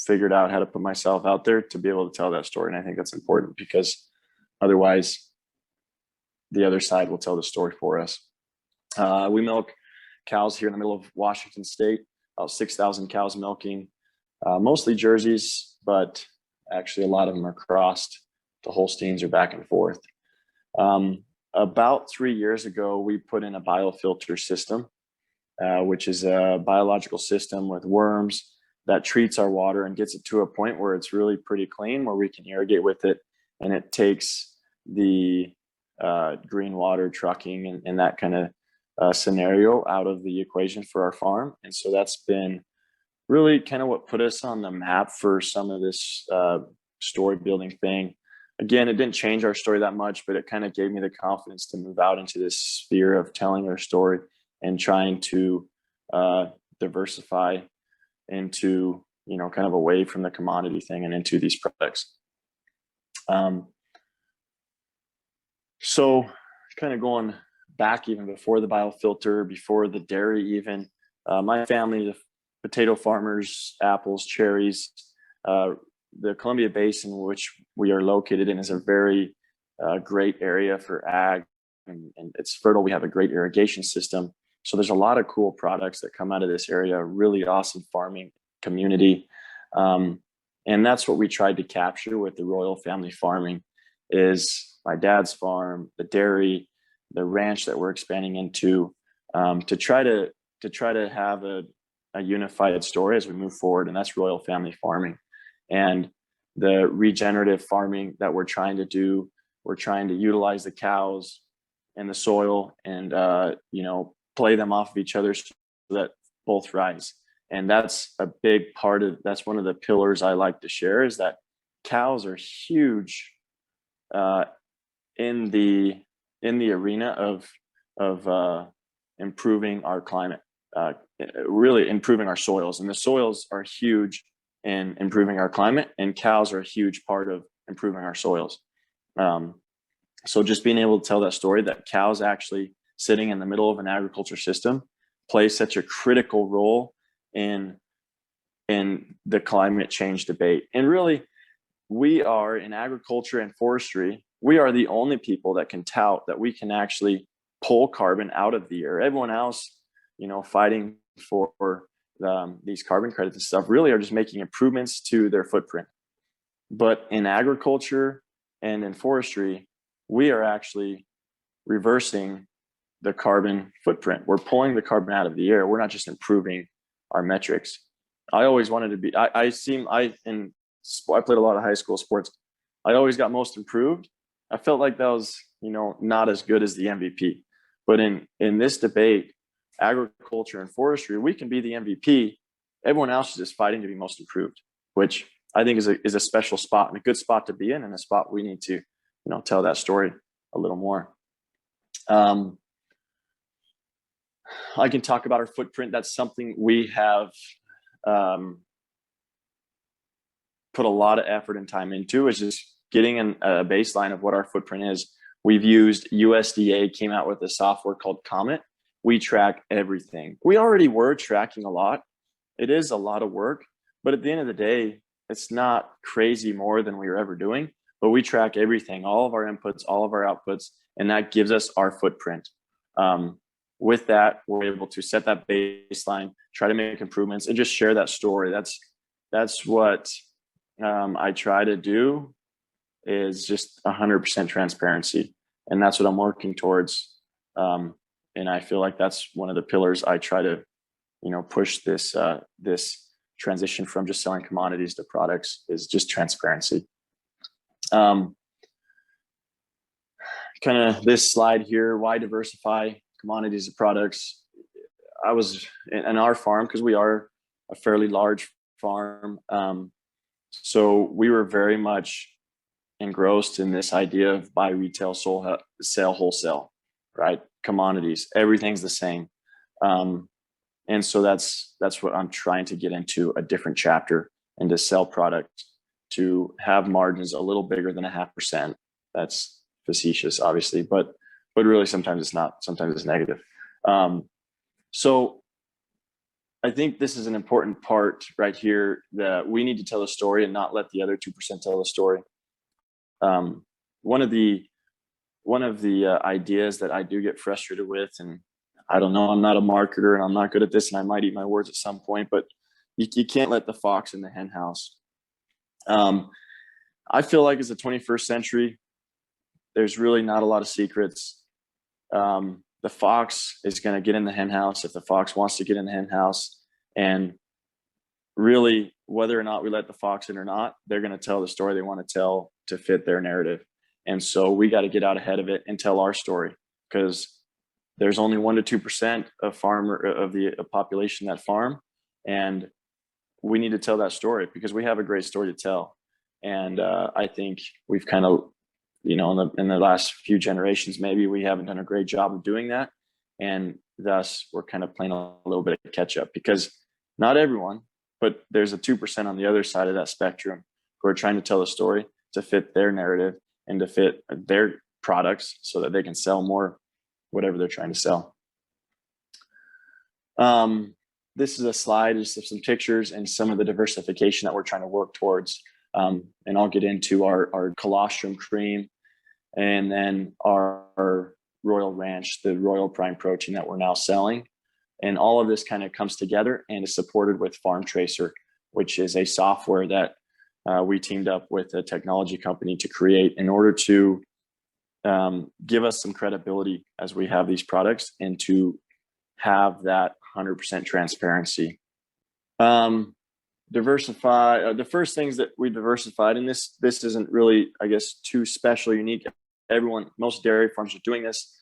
figured out how to put myself out there to be able to tell that story. And I think that's important, because otherwise the other side will tell the story for us. We milk cows here in the middle of Washington State, about 6,000 cows milking, mostly Jerseys, but actually a lot of them are crossed. The Holsteins are back and forth. About 3 years ago, we put in a biofilter system, which is a biological system with worms that treats our water and gets it to a point where it's really pretty clean, where we can irrigate with it, and it takes the green water trucking and that kind of scenario out of the equation for our farm. And so that's been really kind of what put us on the map for some of this story building thing. Again, it didn't change our story that much, but it kind of gave me the confidence to move out into this sphere of telling our story and trying to diversify into, you know, kind of away from the commodity thing and into these products. So kind of going back even before the biofilter, before the dairy even, my family, the potato farmers, apples, cherries, the Columbia Basin, which we are located in, is a very great area for ag, and it's fertile. We have a great irrigation system. So there's a lot of cool products that come out of this area, really awesome farming community. And that's what we tried to capture with the Royal Family Farming, is my dad's farm, the dairy, the ranch that we're expanding into, to try to have a unified story as we move forward. And that's Royal Family Farming. And the regenerative farming that we're trying to do, we're trying to utilize the cows and the soil and, you know, play them off of each other so that both rise. And that's a big part of, that's one of the pillars I like to share, is that cows are huge in the arena of improving our climate, really improving our soils. And the soils are huge in improving our climate, and cows are a huge part of improving our soils. So just being able to tell that story, that cows actually sitting in the middle of an agriculture system play such a critical role in the climate change debate. And really, we are in agriculture and forestry, we are the only people that can tout that we can actually pull carbon out of the air. Everyone else, you know, fighting for these carbon credits and stuff, really are just making improvements to their footprint. But in agriculture and in forestry, we are actually reversing the carbon footprint. We're pulling the carbon out of the air. We're not just improving our metrics. I always wanted to be, I played a lot of high school sports. I always got most improved. I felt like that was, you know, not as good as the MVP. But in this debate, agriculture and forestry, we can be the MVP. Everyone else is just fighting to be most improved, which I think is a special spot and a good spot to be in, and a spot we need to, you know, tell that story a little more. I can talk about our footprint. That's something we have put a lot of effort and time into, is just getting a baseline of what our footprint is. We've used USDA came out with a software called Comet. We track everything. We already were tracking a lot. It is a lot of work, but at the end of the day, it's not crazy more than we were ever doing, but we track everything, all of our inputs, all of our outputs, and that gives us our footprint. With that, we're able to set that baseline, try to make improvements, and just share that story. That's what I try to do, is just 100% transparency. And that's what I'm working towards And I feel like that's one of the pillars I try to, push this transition from just selling commodities to products is just transparency. Kind of this slide here, why diversify commodities to products? I was in our farm, because we are a fairly large farm. So we were very much engrossed in this idea of buy retail, sell wholesale, right? Commodities, everything's the same. And so that's what I'm trying to get into, a different chapter, and to sell product, to have margins a little bigger than 0.5%. That's facetious, obviously, but really sometimes it's not, sometimes it's negative. So I think this is an important part right here, that we need to tell a story and not let the other 2% tell the story. One of the ideas that I do get frustrated with, and I don't know, I'm not a marketer and I'm not good at this, and I might eat my words at some point, but you can't let the fox in the hen house. I feel like it's the 21st century. There's really not a lot of secrets. The fox is going to get in the hen house if the fox wants to get in the hen house. And really, whether or not we let the fox in or not, they're going to tell the story they want to tell to fit their narrative. And so we got to get out ahead of it and tell our story, because there's only 1% to 2% of the population that farm. And we need to tell that story, because we have a great story to tell. And I think we've kind of, in the last few generations, maybe we haven't done a great job of doing that. And thus we're kind of playing a little bit of catch up, because not everyone, but there's a 2% on the other side of that spectrum who are trying to tell a story to fit their narrative and to fit their products so that they can sell more, whatever they're trying to sell. This is a slide just of some pictures and some of the diversification that we're trying to work towards. And I'll get into our colostrum cream, and then our Royal Ranch, the Royal Prime protein that we're now selling. And all of this kind of comes together and is supported with Farm Tracer, which is a software that we teamed up with a technology company to create in order to give us some credibility as we have these products, and to have that 100% transparency. Diversify, the first things that we diversified, and this isn't really, I guess, too special, unique. Most dairy farms are doing this,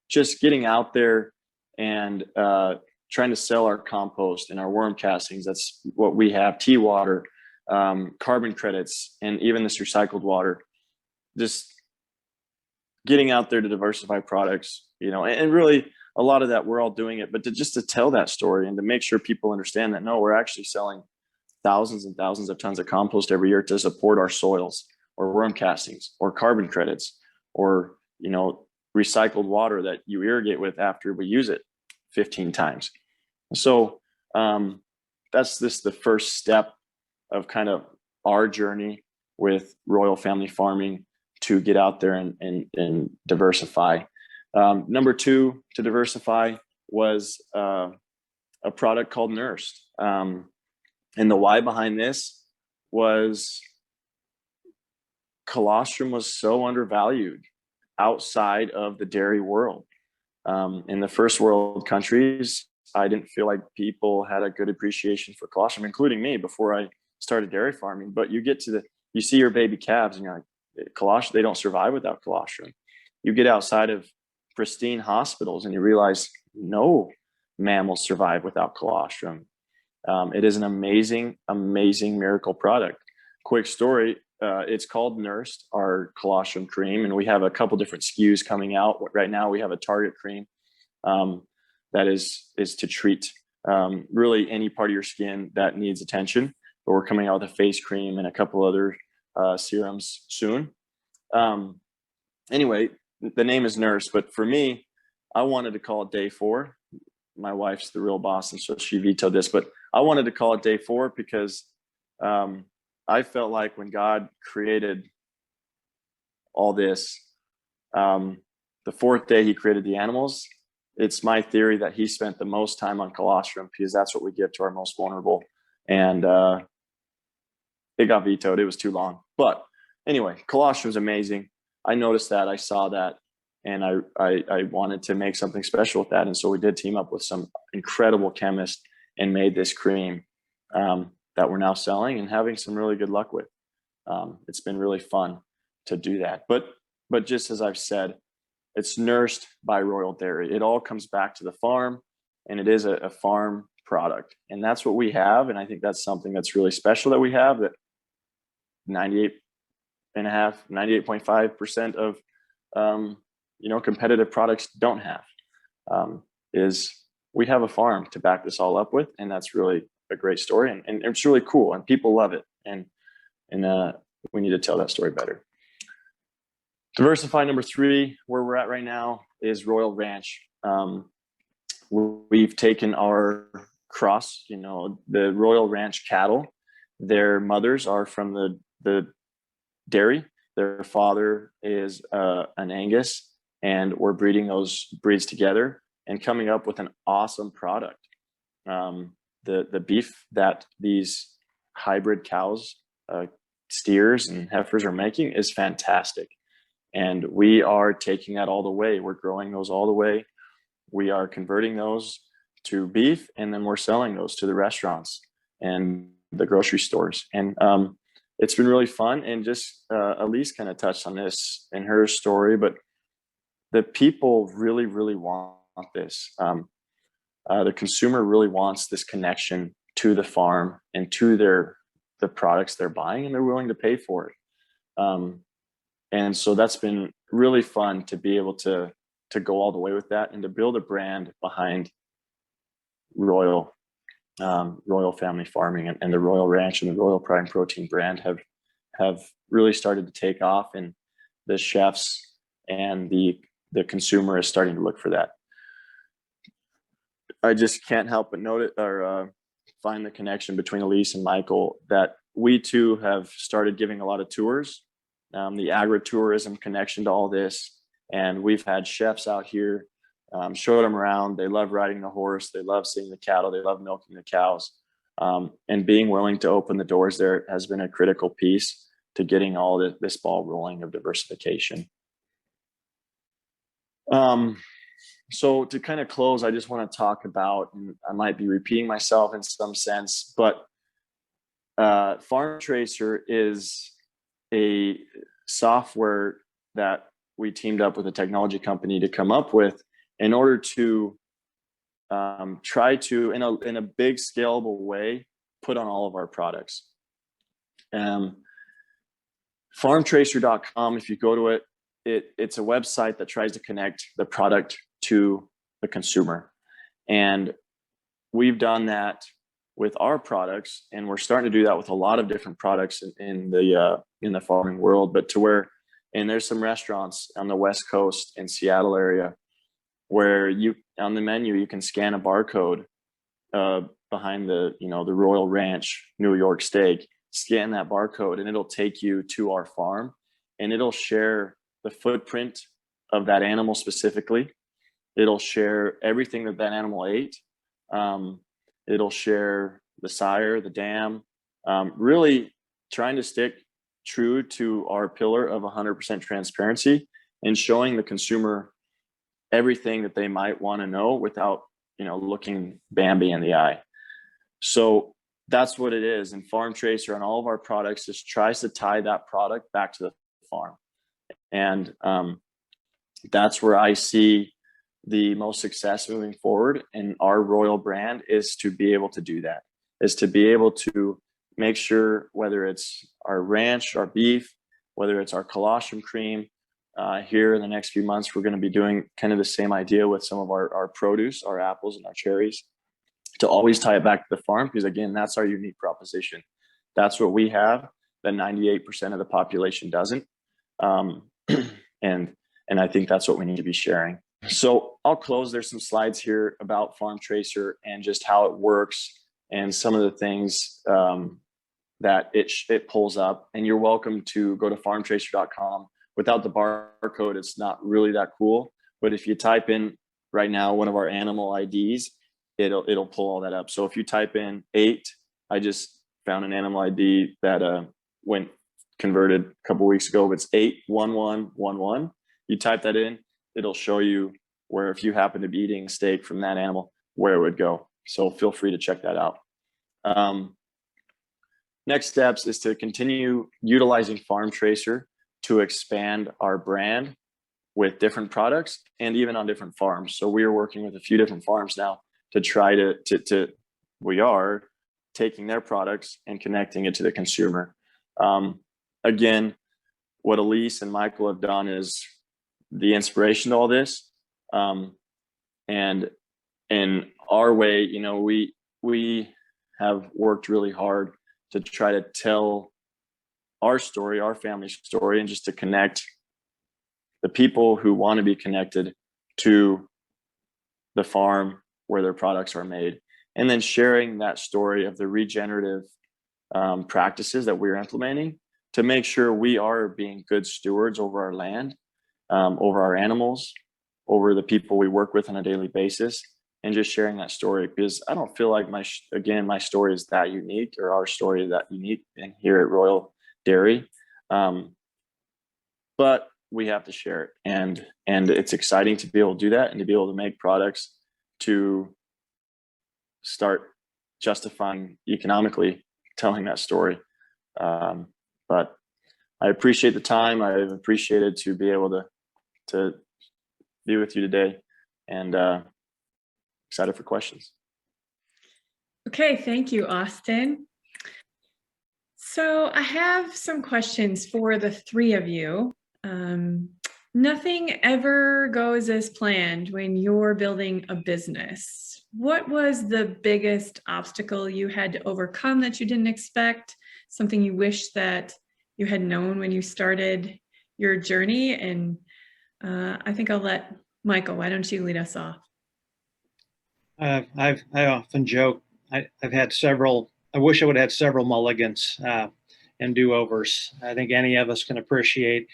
just getting out there and trying to sell our compost and our worm castings. That's what we have, tea water, carbon credits, and even this recycled water. Just getting out there to diversify products, and really a lot of that we're all doing it, but to tell that story and to make sure people understand that, no, we're actually selling thousands and thousands of tons of compost every year to support our soils, or worm castings, or carbon credits, or, recycled water that you irrigate with after we use it 15 times. So that's the first step of kind of our journey with Royal Family Farming, to get out there and diversify. Number 2 to diversify was a product called Nursed. And the why behind this was colostrum was so undervalued outside of the dairy world. In the first world countries, I didn't feel like people had a good appreciation for colostrum, including me, before I started dairy farming. But you see your baby calves and you're like, colostrum, they don't survive without colostrum. You get outside of pristine hospitals and you realize no mammals survive without colostrum. It is an amazing, amazing miracle product. Quick story. It's called Nursed, our colostrum cream, and we have a couple different SKUs coming out right now. We have a target cream that is to treat really any part of your skin that needs attention. But we're coming out with a face cream and a couple other serums soon. Anyway, the name is Nursed, but for me, I wanted to call it Day 4. My wife's the real boss, and so she vetoed this, but I wanted to call it Day 4 because I felt like when God created all this, the 4th day he created the animals. It's my theory that he spent the most time on colostrum, because that's what we give to our most vulnerable. And it got vetoed. It was too long. But anyway, colostrum is amazing. I noticed that. I saw that. And I wanted to make something special with that. And so we did team up with some incredible chemists and made this cream that we're now selling and having some really good luck with. It's been really fun to do that. But just as I've said, it's nursed by Royal Dairy. It all comes back to the farm, and it is a farm product. And that's what we have. And I think that's something that's really special that we have, that 98.5% of competitive products don't have, is we have a farm to back this all up with. And that's really a great story. And it's really cool, and people love it. And we need to tell that story better. Diversify number 3, where we're at right now, is Royal Ranch. We've taken our cross, the Royal Ranch cattle. Their mothers are from the dairy. Their father is an Angus, and we're breeding those breeds together and coming up with an awesome product. The beef that these hybrid cows, steers and heifers are making is fantastic. And we are taking that all the way. We're growing those all the way. We are converting those to beef, and then we're selling those to the restaurants and the grocery stores. And it's been really fun. And just Alise kind of touched on this in her story, but the people really, really want this. The consumer really wants this connection to the farm and to the products they're buying, and they're willing to pay for it. And so that's been really fun to be able to go all the way with that, and to build a brand behind Royal Family Farming, and the Royal Ranch and the Royal Prime Protein brand have really started to take off, and the chefs and the consumer is starting to look for that. I just can't help but note it, or find the connection between Alise and Michael, that we too have started giving a lot of tours, the agritourism connection to all this. And we've had chefs out here, showed them around. They love riding the horse. They love seeing the cattle. They love milking the cows. And being willing to open the doors there has been a critical piece to getting all this ball rolling of diversification. So to kind of close, I just want to talk about, and I might be repeating myself in some sense, but Farm Tracer is a software that we teamed up with a technology company to come up with in order to try to, in a big scalable way, put on all of our products. Farmtracer.com, if you go to it, it's a website that tries to connect the product to the consumer. And we've done that with our products, and we're starting to do that with a lot of different products in the farming world. But to where, and there's some restaurants on the West Coast in Seattle area where on the menu you can scan a barcode behind the Royal Ranch New York steak, scan that barcode, and it'll take you to our farm, and it'll share the footprint of that animal specifically. It'll share everything that animal ate. It'll share the sire, the dam, really trying to stick true to our pillar of 100% transparency, and showing the consumer everything that they might want to know without, looking Bambi in the eye. So that's what it is. And Farm Tracer on all of our products just tries to tie that product back to the farm. And that's where I see the most success moving forward. And our Royal brand is to be able to do that, is to be able to make sure, whether it's our ranch, our beef, whether it's our colostrum cream, here in the next few months, we're going to be doing kind of the same idea with some of our produce, our apples and our cherries, to always tie it back to the farm, because again, that's our unique proposition. That's what we have that 98% of the population doesn't. And I think that's what we need to be sharing. So I'll close. There's some slides here about Farm Tracer and just how it works and some of the things that it pulls up. And you're welcome to go to farmtracer.com. Without the barcode, it's not really that cool. But if you type in right now one of our animal IDs, it'll pull all that up. So if you type in 8, I just found an animal ID that went converted a couple weeks ago. It's 81111. You type that in, it'll show you where, if you happen to be eating steak from that animal, where it would go. So feel free to check that out. Next steps is to continue utilizing Farm Tracer to expand our brand with different products and even on different farms. So we are working with a few different farms now to try to we are taking their products and connecting it to the consumer. Again, what Alise and Michael have done is the inspiration to all this. And in our way, you know, we have worked really hard to try to tell our story, our family story, and just to connect the people who want to be connected to the farm where their products are made, and then sharing that story of the regenerative practices that we're implementing to make sure we are being good stewards over our land, over our animals, over the people we work with on a daily basis, and just sharing that story, because I don't feel like my story is that unique, or our story is that unique in here at Royal Dairy. But we have to share it, and it's exciting to be able to do that and to be able to make products to start justifying economically telling that story. But I appreciate the time. I've appreciated to be able to be with you today, and excited for questions. Okay, thank you, Austin. So I have some questions for the three of you. Nothing ever goes as planned when you're building a business. What was the biggest obstacle you had to overcome that you didn't expect? Something you wish that you had known when you started your journey? And I think I'll let Michael, why don't you lead us off? I often joke, I've had several, I wish I would have had several mulligans and do-overs. I think any of us can appreciate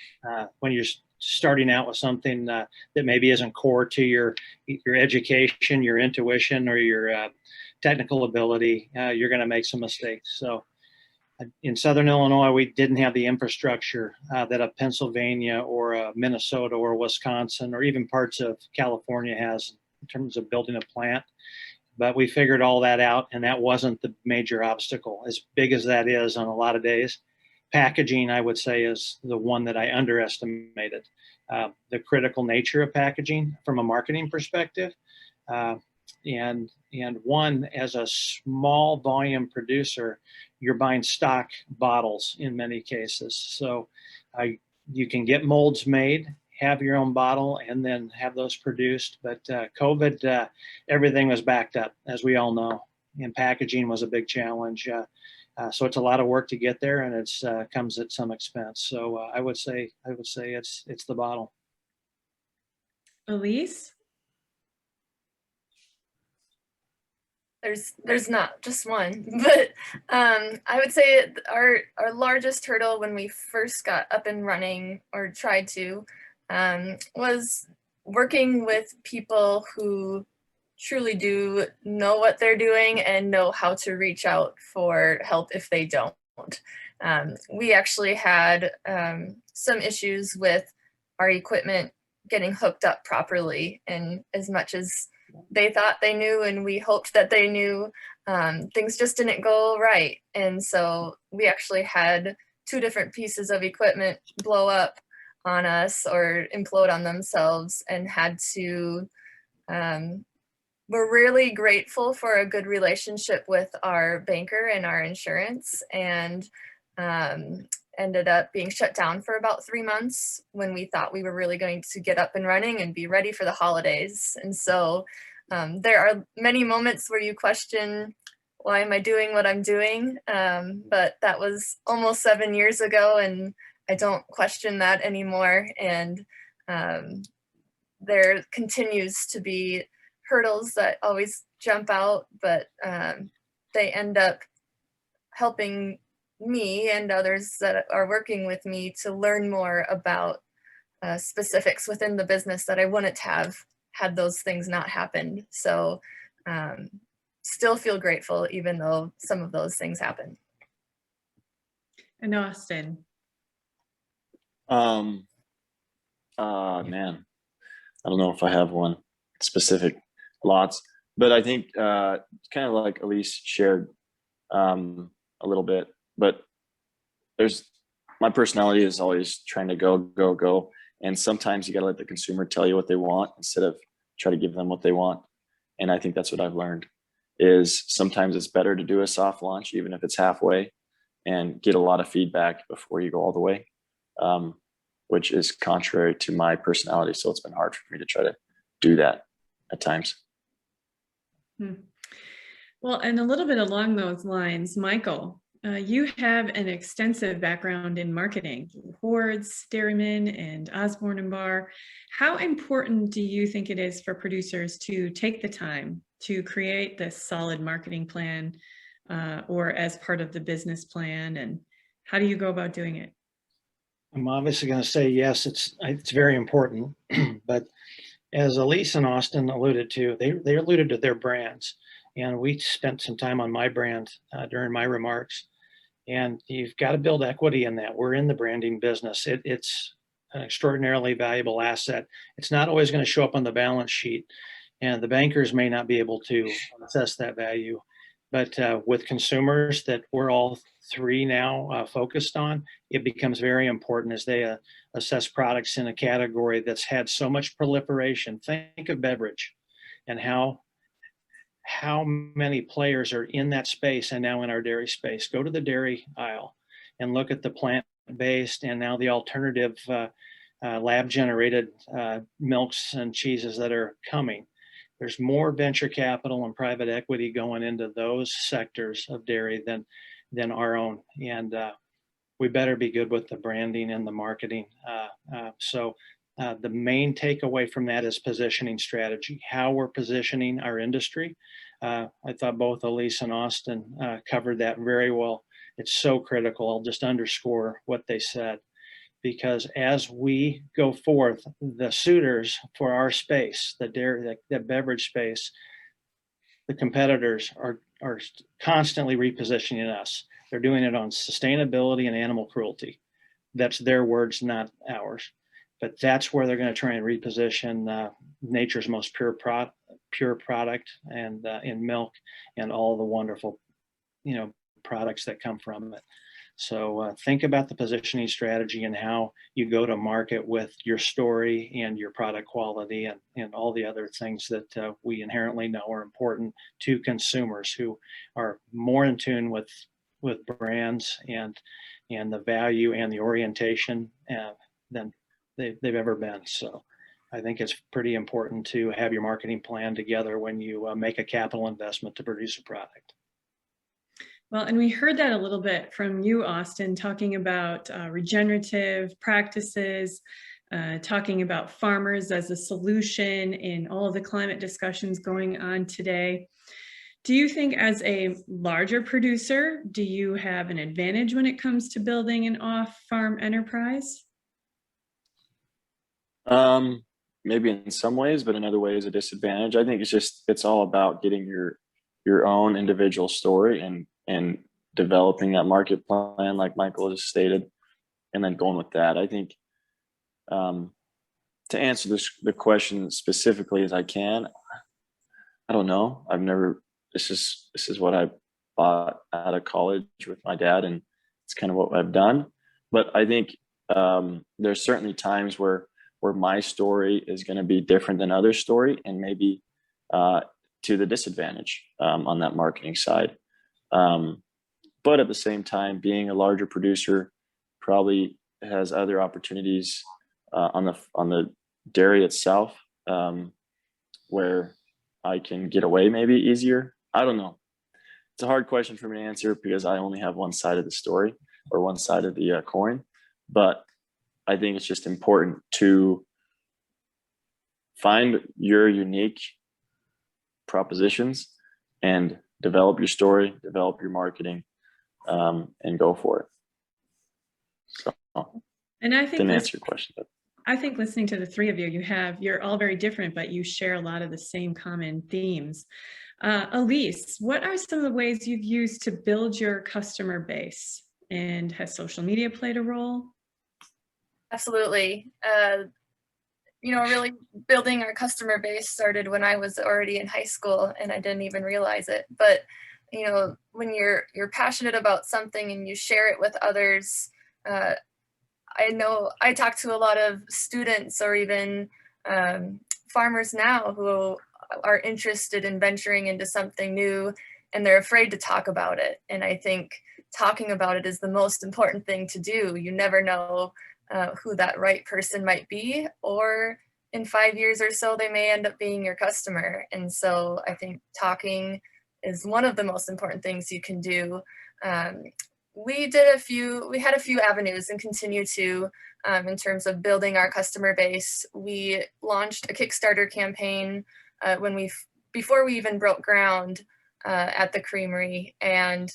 when you're starting out with something that maybe isn't core to your education, your intuition, or your technical ability, you're going to make some mistakes. So in Southern Illinois, we didn't have the infrastructure that a Pennsylvania or a Minnesota or Wisconsin or even parts of California has in terms of building a plant. But we figured all that out, and that wasn't the major obstacle, as big as that is on a lot of days. Packaging, I would say, is the one that I underestimated. The critical nature of packaging from a marketing perspective. And one, as a small volume producer, you're buying stock bottles in many cases. So you can get molds made, have your own bottle, and then have those produced. But COVID, everything was backed up, as we all know, and packaging was a big challenge. So it's a lot of work to get there, and it's comes at some expense. So I would say it's the bottle. Alise? There's not just one, but I would say our largest hurdle when we first got up and running, or tried to, was working with people who truly do know what they're doing and know how to reach out for help if they don't. We actually had some issues with our equipment getting hooked up properly, and as much as they thought they knew and we hoped that they knew, things just didn't go right. And so we actually had 2 different pieces of equipment blow up on us or implode on themselves, and had to, we're really grateful for a good relationship with our banker and our insurance, and ended up being shut down for about 3 months when we thought we were really going to get up and running and be ready for the holidays. And so there are many moments where you question, why am I doing what I'm doing? But that was almost 7 years ago, and I don't question that anymore. And there continues to be hurdles that always jump out, but they end up helping me and others that are working with me to learn more about specifics within the business that I wouldn't have had those things not happened. So still feel grateful even though some of those things happen. And Austin? Man, I don't know if I have one specific, lots, but I think kind of like Alise shared a little bit, but there's my personality is always trying to go. And sometimes you got to let the consumer tell you what they want instead of try to give them what they want. And I think that's what I've learned is sometimes it's better to do a soft launch, even if it's halfway, and get a lot of feedback before you go all the way, which is contrary to my personality. So it's been hard for me to try to do that at times. Well, and a little bit along those lines, Michael, you have an extensive background in marketing, Hoard's, Dairyman, and Osborne and Bar. How important do you think it is for producers to take the time to create this solid marketing plan or as part of the business plan? And how do you go about doing it? I'm obviously going to say yes, it's very important, but as Alise and Austin alluded to, they alluded to their brands, and we spent some time on my brand during my remarks. And you've got to build equity in that. We're in the branding business. It's an extraordinarily valuable asset. It's not always going to show up on the balance sheet, and the bankers may not be able to assess that value. But with consumers that we're all three now focused on, it becomes very important as they assess products in a category that's had so much proliferation. Think of beverage and how many players are in that space and now in our dairy space. Go to the dairy aisle and look at the plant-based and now the alternative lab-generated milks and cheeses that are coming. There's more venture capital and private equity going into those sectors of dairy than our own. And we better be good with the branding and the marketing. So the main takeaway from that is positioning strategy, how we're positioning our industry. I thought both Alise and Austin covered that very well. It's so critical. I'll just underscore what they said, because as we go forth, the suitors for our space, the dairy, the beverage space, the competitors are constantly repositioning us. They're doing it on sustainability and animal cruelty. That's their words, not ours. But that's where they're going to try and reposition nature's most pure product and in milk and all the wonderful, products that come from it. So think about the positioning strategy and how you go to market with your story and your product quality and all the other things that we inherently know are important to consumers who are more in tune with brands and the value and the orientation than they've ever been. So I think it's pretty important to have your marketing plan together when you make a capital investment to produce a product. Well, and we heard that a little bit from you, Austin, talking about regenerative practices, talking about farmers as a solution in all of the climate discussions going on today. Do you think as a larger producer, do you have an advantage when it comes to building an off-farm enterprise? Maybe in some ways, but in other ways a disadvantage. I think it's all about getting your own individual story and developing that market plan like Michael just stated, and then going with that. I think to answer the question specifically as I can, I don't know. This is what I bought out of college with my dad, and it's kind of what I've done. But I think there's certainly times where my story is going to be different than other story, and maybe to the disadvantage on that marketing side. But at the same time, being a larger producer probably has other opportunities on the dairy itself, where I can get away maybe easier. I don't know. It's a hard question for me to answer because I only have one side of the story or one side of the coin. But I think it's just important to find your unique propositions and develop your story, develop your marketing, and go for it. So, and I think didn't answer your question. But I think listening to the three of you, you're all very different, but you share a lot of the same common themes. Alise, what are some of the ways you've used to build your customer base, and has social media played a role? Absolutely. really building our customer base started when I was already in high school and I didn't even realize it. But, when you're passionate about something and you share it with others, I know I talk to a lot of students or even farmers now who are interested in venturing into something new and they're afraid to talk about it. And I think talking about it is the most important thing to do. You never know who that right person might be, or in 5 years or so, they may end up being your customer. And so I think talking is one of the most important things you can do. We had a few avenues and continue to, in terms of building our customer base. We launched a Kickstarter campaign before we even broke ground at the Creamery, and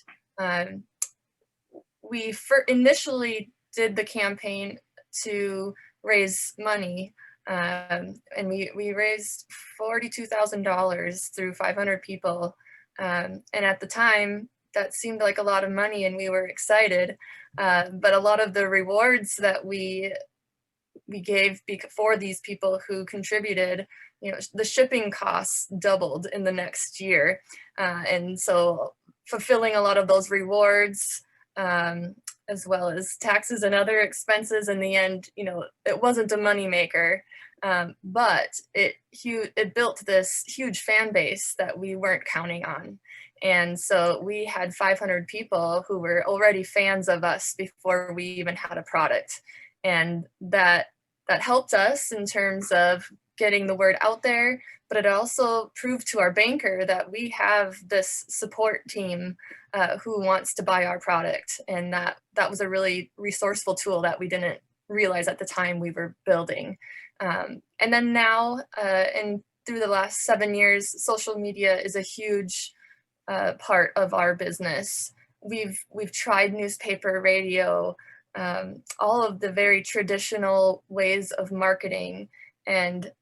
we initially did the campaign to raise money, and we raised $42,000 through 500 people, and at the time that seemed like a lot of money and we were excited, but a lot of the rewards that we gave for these people who contributed, the shipping costs doubled in the next year, and so fulfilling a lot of those rewards, as well as taxes and other expenses, in the end, it wasn't a moneymaker, but it built this huge fan base that we weren't counting on. And so we had 500 people who were already fans of us before we even had a product. And that helped us in terms of getting the word out there, but it also proved to our banker that we have this support team who wants to buy our product. And that was a really resourceful tool that we didn't realize at the time we were building. And then now, and through the last 7 years, social media is a huge part of our business. We've tried newspaper, radio, all of the very traditional ways of marketing, and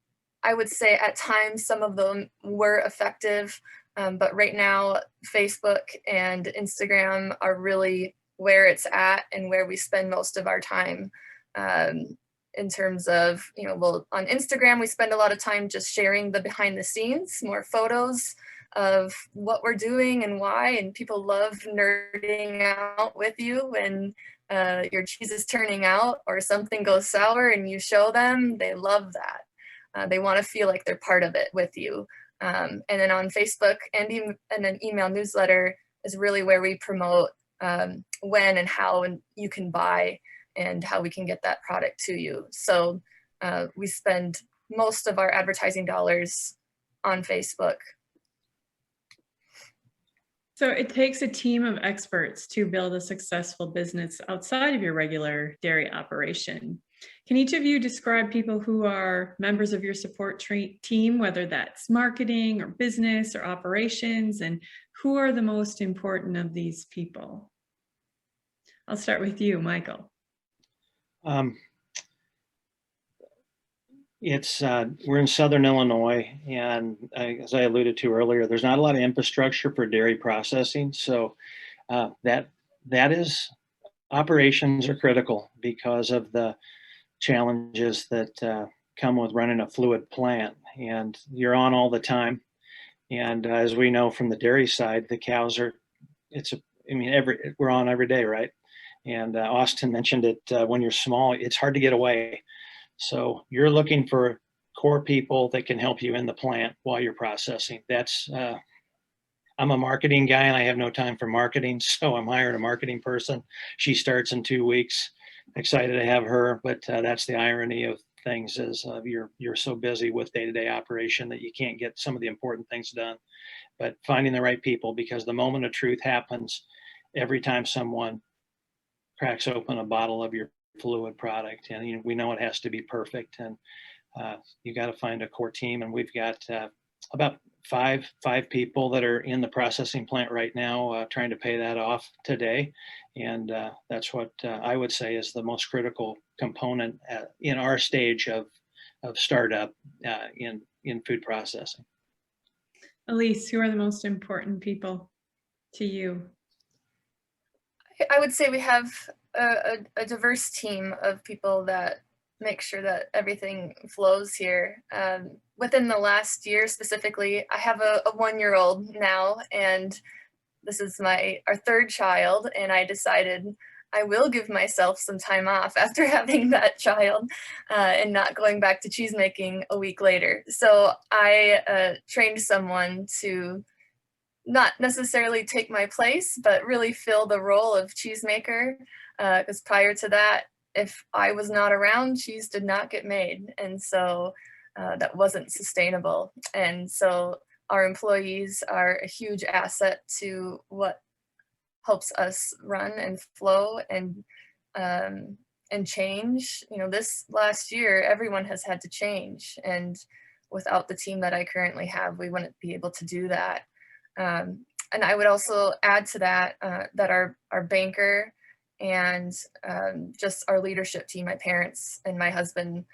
I would say at times some of them were effective, but right now Facebook and Instagram are really where it's at and where we spend most of our time. In terms of, on Instagram, we spend a lot of time just sharing the behind the scenes, more photos of what we're doing and why, and people love nerding out with you when your cheese is turning out or something goes sour and you show them. They love that. They want to feel like they're part of it with you. And then on Facebook and an email newsletter is really where we promote when and how and you can buy and how we can get that product to you. So we spend most of our advertising dollars on Facebook. So it takes a team of experts to build a successful business outside of your regular dairy operation. Can each of you describe people who are members of your support team, whether that's marketing or business or operations, and who are the most important of these people? I'll start with you, Michael. We're in Southern Illinois, and as I alluded to earlier, there's not a lot of infrastructure for dairy processing. So that is, operations are critical because of the challenges that come with running a fluid plant, and you're on all the time. And as we know from the dairy side, the cows we're on every day, right? And Austin mentioned it, when you're small, it's hard to get away. So you're looking for core people that can help you in the plant while you're processing. I'm a marketing guy and I have no time for marketing, so I'm hired a marketing person. She starts in 2 weeks. Excited to have her, but that's the irony of things is you're so busy with day-to-day operation that you can't get some of the important things done. But finding the right people, because the moment of truth happens every time someone cracks open a bottle of your fluid product, and we know it has to be perfect, and you got to find a core team, and we've got about five people that are in the processing plant right now, trying to pay that off today, and that's what I would say is the most critical component in our stage of startup in food processing. Alise, who are the most important people to you? I would say we have a diverse team of people that make sure that everything flows here. Within the last year specifically, I have a 1-year-old now, and this is our third child, and I decided I will give myself some time off after having that child and not going back to cheese making a week later. So I trained someone to not necessarily take my place, but really fill the role of cheesemaker. Because prior to that, if I was not around, cheese did not get made. And so that wasn't sustainable. And so our employees are a huge asset to what helps us run and flow and change. You know, this last year, everyone has had to change. And without the team that I currently have, we wouldn't be able to do that. And I would also add to that that our banker and just our leadership team, my parents and my husband,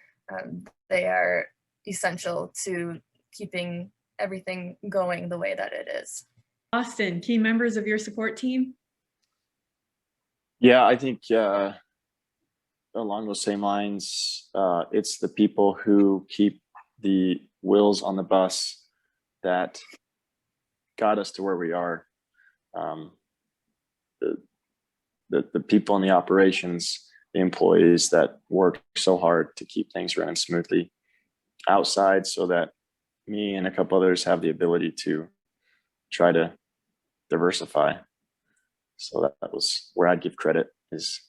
they are essential to keeping everything going the way that it is. Austin, key members of your support team? Yeah, I think along those same lines, it's the people who keep the wheels on the bus that got us to where we are. The people in the operations, the employees that work so hard to keep things running smoothly outside, so that me and a couple others have the ability to try to diversify. So that was where I'd give credit, is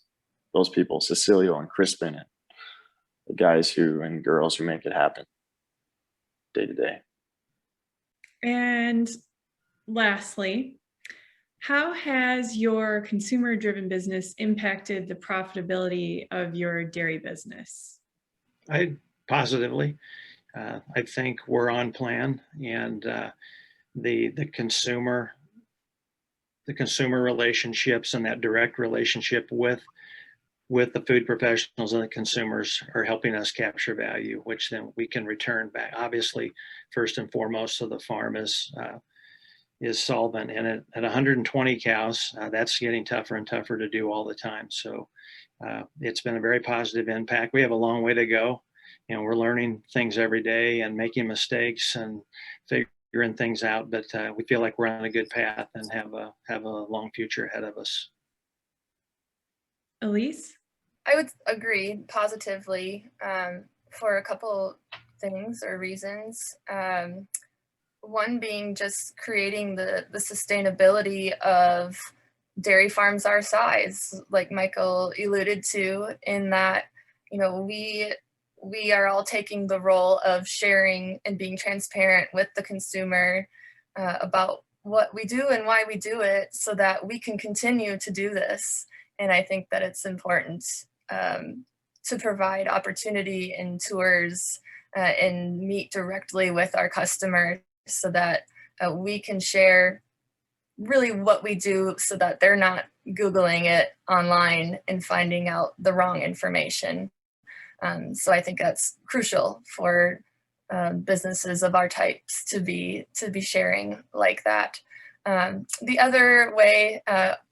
those people, Cecilio and Crispin, and the guys and girls who make it happen day to day. And lastly, how has your consumer-driven business impacted the profitability of your dairy business? Positively. I think we're on plan, and the consumer relationships and that direct relationship with the food professionals and the consumers are helping us capture value, which then we can return back. Obviously, first and foremost, so the farm is solvent, and at 120 cows, that's getting tougher and tougher to do all the time. So it's been a very positive impact. We have a long way to go. You know, we're learning things every day and making mistakes and figuring things out, but we feel like we're on a good path and have a long future ahead of us. Alise? I would agree positively for a couple things or reasons. One being just creating the sustainability of dairy farms our size, like Michael alluded to, in that, you know, we are all taking the role of sharing and being transparent with the consumer about what we do and why we do it, so that we can continue to do this. And I think that it's important to provide opportunity and tours and meet directly with our customers, so that we can share really what we do, so that they're not Googling it online and finding out the wrong information. So I think that's crucial for businesses of our types to be sharing like that. The other way,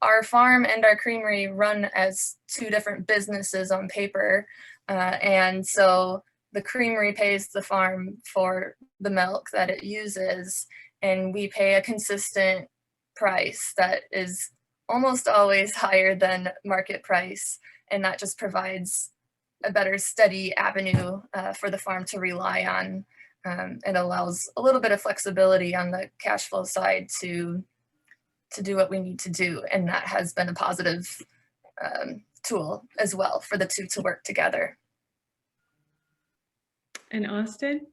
our farm and our creamery run as two different businesses on paper. And so the creamery pays the farm for the milk that it uses, and we pay a consistent price that is almost always higher than market price. And that just provides a better steady avenue for the farm to rely on, and allows a little bit of flexibility on the cash flow side to do what we need to do. And that has been a positive tool as well for the two to work together. And Austin?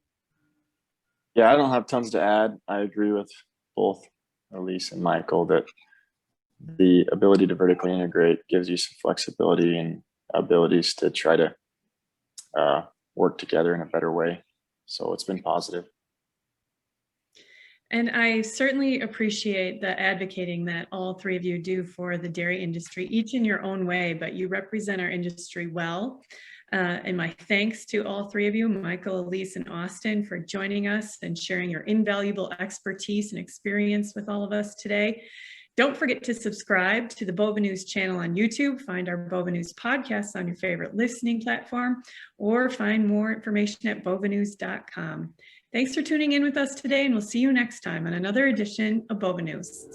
Yeah, I don't have tons to add. I agree with both Alise and Michael that the ability to vertically integrate gives you some flexibility and abilities to try to work together in a better way. So it's been positive. And I certainly appreciate the advocating that all three of you do for the dairy industry, each in your own way, but you represent our industry well. And my thanks to all three of you, Michael, Alise, and Austin, for joining us and sharing your invaluable expertise and experience with all of us today. Don't forget to subscribe to the Bova News channel on YouTube, find our Bova News podcasts on your favorite listening platform, or find more information at bovanews.com. Thanks for tuning in with us today, and we'll see you next time on another edition of Bova News.